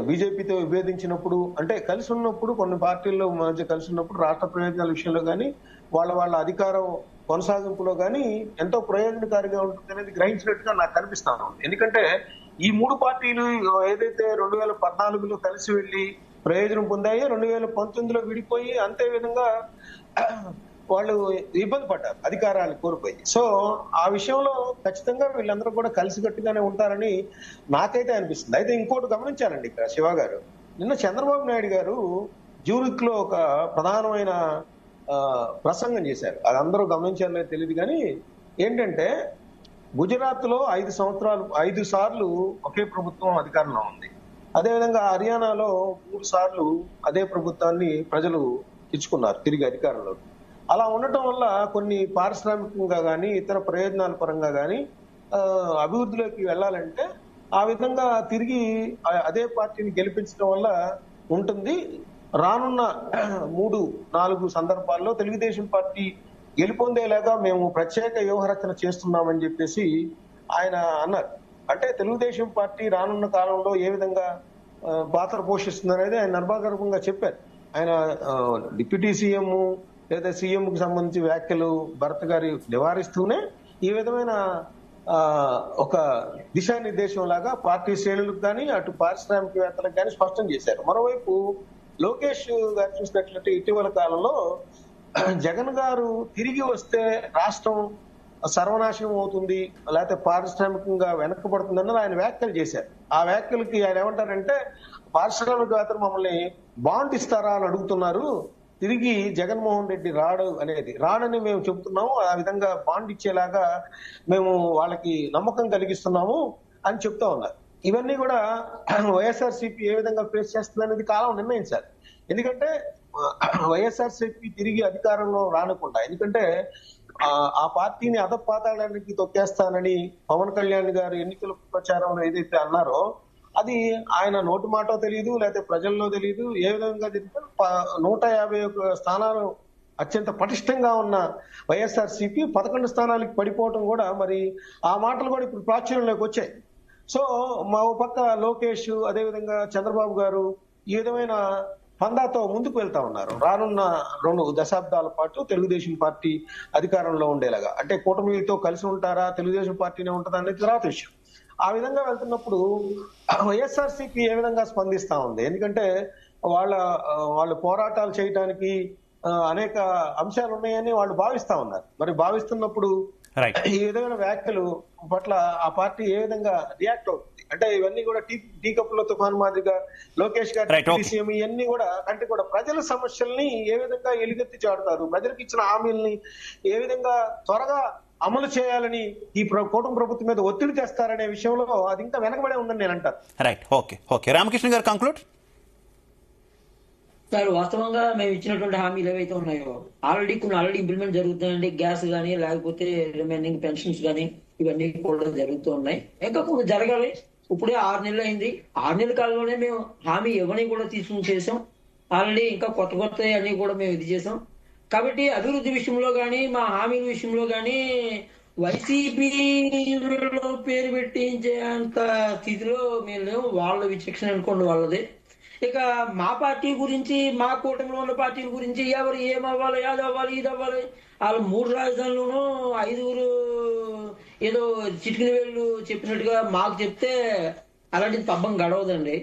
బీజేపీతో విభేదించినప్పుడు, అంటే కలిసి ఉన్నప్పుడు కొన్ని పార్టీల్లో మధ్య కలిసి ఉన్నప్పుడు రాష్ట్ర ప్రయోజనాల విషయంలో కానీ వాళ్ళ అధికారం కొనసాగింపులో కానీ ఎంతో ప్రయోజనకారిగా ఉంటుంది అనేది గ్రహించినట్టుగా నాకు కనిపిస్తా ఉంది. ఎందుకంటే ఈ మూడు పార్టీలు ఏదైతే 2014లో కలిసి వెళ్లి ప్రయోజనం పొందాయో 2019లో విడిపోయి అంతే విధంగా వాళ్ళు ఇబ్బంది పడ్డారు, అధికారాన్ని కోల్పోయి. సో ఆ విషయంలో ఖచ్చితంగా వీళ్ళందరూ కూడా కలిసికట్టుగానే ఉంటారని నాకైతే అనిపిస్తుంది. అయితే ఇంకోటి గమనించాలండి ఇక్కడ శివ గారు, నిన్న చంద్రబాబు నాయుడు గారు జ్యూరిక్ లో ఒక ప్రధానమైన ప్రసంగం చేశారు. అది అందరూ గమనించారో తెలియదు కానీ ఏంటంటే గుజరాత్ లో 5 సార్లు ఒకే ప్రభుత్వం అధికారంలో ఉంది. అదేవిధంగా హర్యానాలో 3 సార్లు అదే ప్రభుత్వాన్ని ప్రజలు తెచ్చుకున్నారు తిరిగి అధికారంలో. అలా ఉండటం వల్ల కొన్ని పారిశ్రామికంగా కానీ ఇతర ప్రయోజనాల పరంగా కానీ అభివృద్ధిలోకి వెళ్ళాలంటే ఆ విధంగా తిరిగి అదే పార్టీని గెలిపించడం వల్ల ఉంటుంది. రానున్న 3-4 సందర్భాల్లో తెలుగుదేశం పార్టీ గెలుపొందేలాగా మేము ప్రత్యేక వ్యూహరచన చేస్తున్నామని చెప్పేసి ఆయన అన్నారు. అంటే తెలుగుదేశం పార్టీ రానున్న కాలంలో ఏ విధంగా పాత్ర పోషిస్తుందనేది ఆయన నిర్భాగర్భంగా చెప్పారు. ఆయన డిప్యూటీ సీఎం లేదా సీఎం కి సంబంధించి వ్యాఖ్యలు భరత్ గారి నివారిస్తూనే ఈ విధమైన ఒక దిశానిర్దేశం లాగా పార్టీ శ్రేణులకు కానీ అటు పారిశ్రామికవేత్తలకు కానీ స్పష్టం చేశారు. మరోవైపు లోకేష్ గారు చూసినట్లయితే ఇటీవల కాలంలో జగన్ గారు తిరిగి వస్తే రాష్ట్రం సర్వనాశనం అవుతుంది, లేకపోతే పారిశ్రామికంగా వెనకబడుతుందని ఆయన వ్యాఖ్యలు చేశారు. ఆ వ్యాఖ్యలకి ఆయన ఏమంటారంటే పారిశ్రామికవేత్తలు మమ్మల్ని బాండ్ ఇస్తారా అని అడుగుతున్నారు, తిరిగి జగన్మోహన్ రెడ్డి రాడని మేము చెబుతున్నాము, ఆ విధంగా బాండ్ ఇచ్చేలాగా మేము వాళ్ళకి నమ్మకం కలిగిస్తున్నాము అని చెప్తా ఉన్నారు. ఇవన్నీ కూడా వైఎస్ఆర్సీపీ ఏ విధంగా ఫేస్ చేస్తుంది అనేది కాలం నిర్ణయించాలి. ఎందుకంటే వైఎస్ఆర్సీపీ తిరిగి అధికారంలో రానకుండా, ఎందుకంటే ఆ పార్టీని అధపాతాళానికి తొక్కేస్తానని పవన్ కళ్యాణ్ గారు ఎన్నికల ప్రచారంలో ఏదైతే అన్నారో అది ఆయన నోటి మాటో తెలియదు, లేకపోతే ప్రజల్లో తెలియదు. ఏ విధంగా తెలియదు 151 స్థానాలు అత్యంత పటిష్టంగా ఉన్న వైఎస్ఆర్సీపీ 11 స్థానాలకు పడిపోవటం కూడా మరి ఆ మాటలు కూడా ఇప్పుడు ప్రాచుర్యంలోకి వచ్చాయి. సో మా ఓ పక్క లోకేష్ అదేవిధంగా చంద్రబాబు గారు ఈ విధమైన పందాతో ముందుకు వెళ్తా ఉన్నారు. రానున్న 2 దశాబ్దాల పాటు తెలుగుదేశం పార్టీ అధికారంలో ఉండేలాగా, అంటే కూటమితో కలిసి ఉంటారా, తెలుగుదేశం పార్టీనే ఉంటుందా అనేది తర్వాత విషయం. ఆ విధంగా వెళ్తున్నప్పుడు వైఎస్ఆర్సీపీ ఏ విధంగా స్పందిస్తా ఉంది? ఎందుకంటే వాళ్ళు పోరాటాలు చేయడానికి అనేక అంశాలు ఉన్నాయని వాళ్ళు భావిస్తా ఉన్నారు. మరి భావిస్తున్నప్పుడు ఈ విధమైన వ్యాఖ్యలు పట్ల ఆ పార్టీ ఏ విధంగా రియాక్ట్ అవుతుంది? అంటే ఇవన్నీ కూడా టీ కప్పులో తుఫాను మాదిరిగా లోకేష్ గారి సీఎం ఇవన్నీ కూడా అంటే కూడా ప్రజల సమస్యల్ని ఏ విధంగా ఎలుగెత్తి చాడుతారు, ప్రజలకు ఇచ్చిన హామీల్ని ఏ విధంగా త్వరగా అమలు చేయాలని ఈ కూటమి ప్రభుత్వం మీద ఒత్తిడి తెస్తారనే విషయంలో అది ఇంకా వెనకబడే ఉందని నేను అంటాను. రైట్, ఓకే రామకృష్ణ గారు కంక్లూడ్. సార్, వాస్తవంగా మేము ఇచ్చినటువంటి హామీలు ఏవైతే ఉన్నాయో ఆల్రెడీ ఇంప్లిమెంట్ జరుగుతున్నాయండి. గ్యాస్ కానీ లేకపోతే రిమైనింగ్ పెన్షన్స్ కానీ ఇవన్నీ కూడా జరుగుతూ ఉన్నాయి. ఇంకా కొన్ని జరగాలి. ఇప్పుడే 6 నెలలు అయింది. 6 నెలల కాలంలోనే మేము హామీ ఇవ్వని కూడా తీసుకుని చేసాం. ఆల్రెడీ ఇంకా కొత్త అన్ని కూడా మేము ఇది చేసాం. కాబట్టి అభివృద్ధి విషయంలో కానీ మా హామీల విషయంలో కానీ వైసీపీలో పేరు పెట్టించే అంత స్థితిలో మేము లేవు. వాళ్ళ విచక్షణ అనుకోండి వాళ్ళది. ఇక మా పార్టీ గురించి, మా కూటమిలో ఉన్న పార్టీల గురించి ఎవరు ఏమవ్వాలి, అది అవ్వాలి, ఇది అవ్వాలి, వాళ్ళు 3 రాజధానులను 5 ఏదో చిటికిన వేళ్ళు చెప్పినట్టుగా మాకు చెప్తే అలాంటి పబ్బం గడవదండి.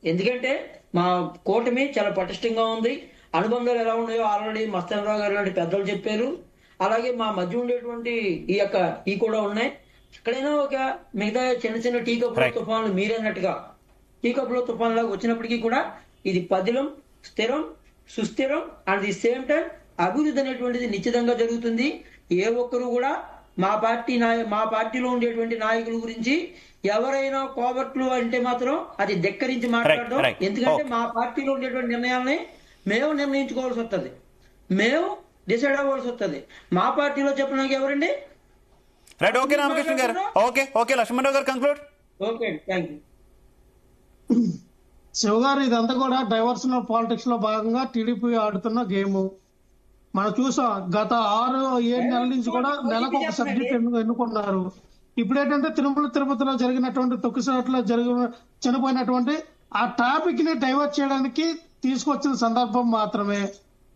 ఎందుకంటే మా కూటమి చాలా పటిష్టంగా ఉంది. అనుబంధాలు ఎలా ఉన్నాయో ఆల్రెడీ మస్తానరావు గారు లాంటి పెద్దలు చెప్పారు. అలాగే మా మధ్య ఉండేటువంటి ఈ కూడా ఉన్నాయి. ఎక్కడైనా ఒక మిగతా చిన్న టీ కప్పుల తుఫాన్లు మీరన్నట్టుగా టీ కప్పులో తుఫాన్ లాగా వచ్చినప్పటికీ కూడా ఇది పదిలం, స్థిరం, సుస్థిరం, అట్ ది సేమ్ టైం అభివృద్ధి అనేటువంటిది నిశ్చితంగా జరుగుతుంది. ఏ ఒక్కరు కూడా మా పార్టీలో ఉండేటువంటి నాయకుల గురించి ఎవరైనా కోవర్ట్లు అంటే మాత్రం అది ధిక్కరించి మాట్లాడడం. ఎందుకంటే మా పార్టీలో ఉండేటువంటి నిర్ణయాలని మేము నిర్ణయించుకోవాల్సి వస్తుంది, మేము డిసైడ్ అవ్వాల్సి వస్తుంది. మా పార్టీలో చెప్పడానికి ఎవరండి? రైట్, ఓకే రామకృష్ణ గారు. ఓకే లక్ష్మణరావు గారు conclude. Okay, thank you. Shiva గారు, ఇదంతా కూడా డైవర్షనల్ పాలిటిక్స్ లో భాగంగా టీడీపీ ఆడుతున్న గేమ్ మనం చూసాం. గత 6-7 నెలల నుంచి కూడా నెలకు ఒక సబ్జెక్ట్ ఎన్నుకున్నారు. ఇప్పుడు ఏంటంటే తిరుపతిలో జరిగినటువంటి తొక్కిసలాట్లో చనిపోయినటువంటి ఆ టాపిక్ ని డైవర్ట్ చేయడానికి తీసుకొచ్చిన సందర్భం మాత్రమే.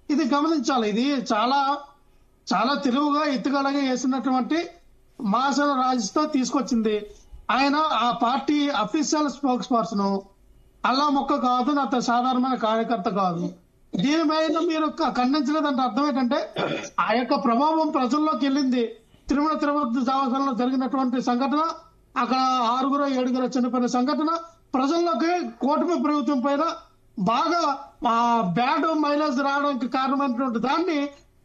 ఇది గమనించాలి. ఇది చాలా చాలా తెలివిగా ఎత్తుగడగా వేసినటువంటి మాసల రాజుతో తీసుకొచ్చింది. ఆయన ఆ పార్టీ అఫీషియల్ స్పోక్స్ పర్సన్, అల్లా మొక్క కాదు, నా సాధారణమైన కార్యకర్త కాదు. దీని మీద మీరు ఖండించలేదంటే అర్థం ఏంటంటే ఆ యొక్క ప్రభావం ప్రజల్లోకి వెళ్ళింది. తిరుపతి దేవస్థానంలో జరిగినటువంటి సంఘటన, అక్కడ 6-7 చనిపోయిన సంఘటన ప్రజల్లోకి కూటమి ప్రభుత్వం పైన బాగా బ్యాడ్ మైలేజ్ రావడానికి కారణమైనటువంటి దాన్ని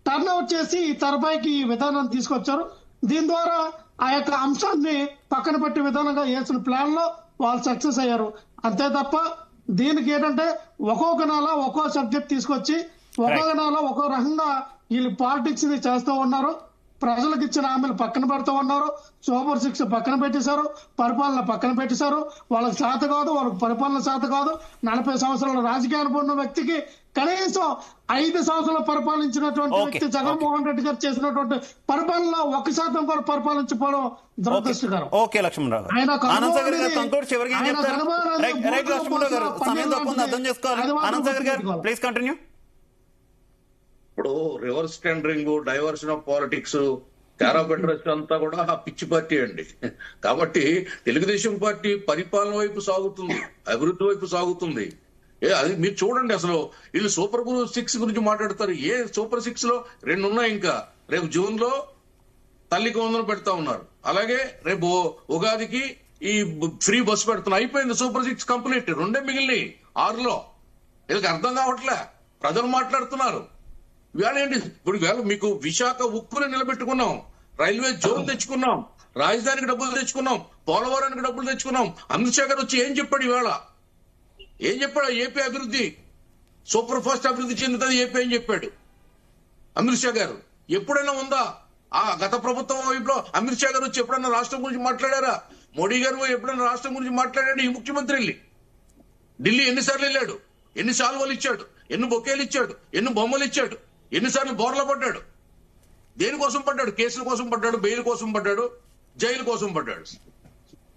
టర్న్ అవుట్ చేసి తెరపైకి ఈ విధానాన్ని తీసుకొచ్చారు. దీని ద్వారా ఆ యొక్క అంశాన్ని పక్కన పెట్టే విధానంగా వేసిన ప్లాన్ లో వాళ్ళు సక్సెస్ అయ్యారు. అంతే తప్ప దీనికి ఏంటంటే ఒక్కొక్క నెల ఒక్కో సబ్జెక్ట్ తీసుకొచ్చి ఒక్కొక్క నెల ఒక్కో రకంగా వీళ్ళు పాలిటిక్స్ ని చేస్తూ ఉన్నారు. ప్రజలకు ఇచ్చిన హామీలు పక్కన పెడుతూ ఉన్నారు. సూపర్ 6 పక్కన పెట్టేశారు, పరిపాలన పక్కన పెట్టేశారు. వాళ్ళకి చేత కాదు, వాళ్ళకి పరిపాలన చేత కాదు. 40 సంవత్సరాల రాజకీయ అనుభవం ఉన్న వ్యక్తికి కనీసం 5 సంవత్సరాలు పరిపాలించినటువంటి వ్యక్తి జగన్మోహన్ రెడ్డి గారు చేసినటువంటి పరిపాలనలో 1% కూడా పరిపాలించకపోవడం దురదృష్టకరం. ఓకే లక్ష్మణరావు గారు, అనంత్ సాగర్ గారు కంక్లూడ్ చివరికి ఏం చెప్తారు? రైట్ లక్ష్మణరావు గారు, సమయం తక్కువ అర్థం చేసుకోవాలి. అనంత్ సాగర్ గారు ప్లీజ్ కంటిన్యూ. ఇప్పుడు reverse tendering, diversion of politics, క్యారాబెటరస్ అంతా కూడా ఆ పిచ్చి పార్టీ అండి. కాబట్టి తెలుగుదేశం పార్టీ పరిపాలన వైపు సాగుతుంది, అభివృద్ధి వైపు సాగుతుంది. అది మీరు చూడండి. అసలు వీళ్ళు సూపర్ 6 గురించి మాట్లాడతారు. సూపర్ 6 లో 2 ఉన్నాయి. ఇంకా రేపు జూన్ లో తల్లికి వందనం పెడతా ఉన్నారు. అలాగే రేపు ఉగాదికి ఈ ఫ్రీ బస్సు పెడుతున్నారు. అయిపోయింది సూపర్ 6 కంప్లీట్. 2 మిగిలినాయి 6లో. వీళ్ళకి అర్థం కావట్లే. ప్రజలు మాట్లాడుతున్నారు. ఇవాళ ఏంటి, ఇప్పుడు వేళ మీకు విశాఖ ఉక్కుని నిలబెట్టుకున్నాం, రైల్వే జోన్ తెచ్చుకున్నాం, రాజధానికి డబ్బులు తెచ్చుకున్నాం, పోలవరానికి డబ్బులు తెచ్చుకున్నాం. అమిత్ షా గారు వచ్చి ఏం చెప్పాడు? ఇవాళ ఏం చెప్పాడు? ఏపీ అభివృద్ధి సూపర్ ఫాస్ట్ అభివృద్ధి చెందుతుంది ఏపీ అని చెప్పాడు అమిత్ షా గారు. ఎప్పుడైనా ఉందా? ఆ గత ప్రభుత్వం వైపులో అమిత్ షా గారు వచ్చి ఎప్పుడైనా రాష్ట్రం గురించి మాట్లాడారా? మోడీ గారు ఎప్పుడైనా రాష్ట్రం గురించి మాట్లాడాడు? ఈ ముఖ్యమంత్రి వెళ్ళి ఢిల్లీ ఎన్నిసార్లు వెళ్ళాడు? ఎన్ని సాల్వలు ఇచ్చాడు? ఎన్ని బొకేలు ఇచ్చాడు? ఎన్ని బొమ్మలు ఇచ్చాడు? ఎన్నిసార్లు బోర్ల పడ్డాడు? దేనికోసం పడ్డాడు? కేసుల కోసం పడ్డాడు, బెయిల్ కోసం పడ్డాడు, జైలు కోసం పడ్డాడు.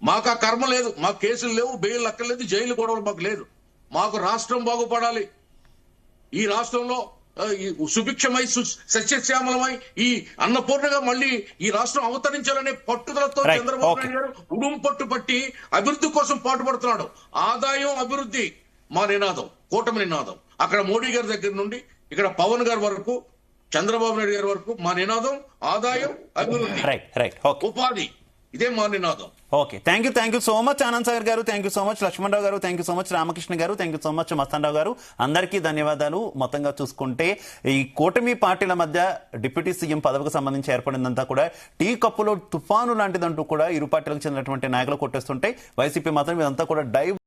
మాకు ఆ కర్మ లేదు, మాకు కేసులు లేవు, బెయిల్ అక్కర్లేదు, జైలు గొడవలు మాకు లేదు. మాకు రాష్ట్రం బాగుపడాలి, ఈ రాష్ట్రంలో ఈ సుభిక్షమై సస్యశ్యామలమై ఈ అన్నపూర్ణగా మళ్ళీ ఈ రాష్ట్రం అవతరించాలనే పట్టుదలతో Right. చంద్రబాబు Okay. నాయుడు గారు ఉడుం పట్టు పట్టి అభివృద్ధి కోసం పాటుపడుతున్నాడు. ఆదాయం అభివృద్ధి మా నినాదం, కూటమి నినాదం. అక్కడ మోడీ గారి దగ్గర నుండి ఇక్కడ పవన్ గారి వరకు, చంద్రబాబు నాయుడు గారి వరకు మా నినాదం ఆదాయం అభివృద్ధి రైట్ ఓకే ఉపాధి, ఇదే మా నినాదం. Okay thank you so much Anand Sagar గారు, thank you so much Lakshmana Rao గారు, thank you so much Ramakrishna గారు, thank you so much Mastan Rao గారు. అందరికీ ధన్యవాదాలు. మొత్తంగా చూసుకుంటే ఈ కూటమి పార్టీల మధ్య డిప్యూటీ సీఎం పదవికి సంబంధించి ఏర్పడిందంతా కూడా టీ కప్పులో తుఫాను లాంటిదంటూ కూడా ఇరు పార్టీలకు చెందినటువంటి నాయకులు కొట్టేస్తుంటే వైసీపీ మాత్రం ఇదంతా కూడా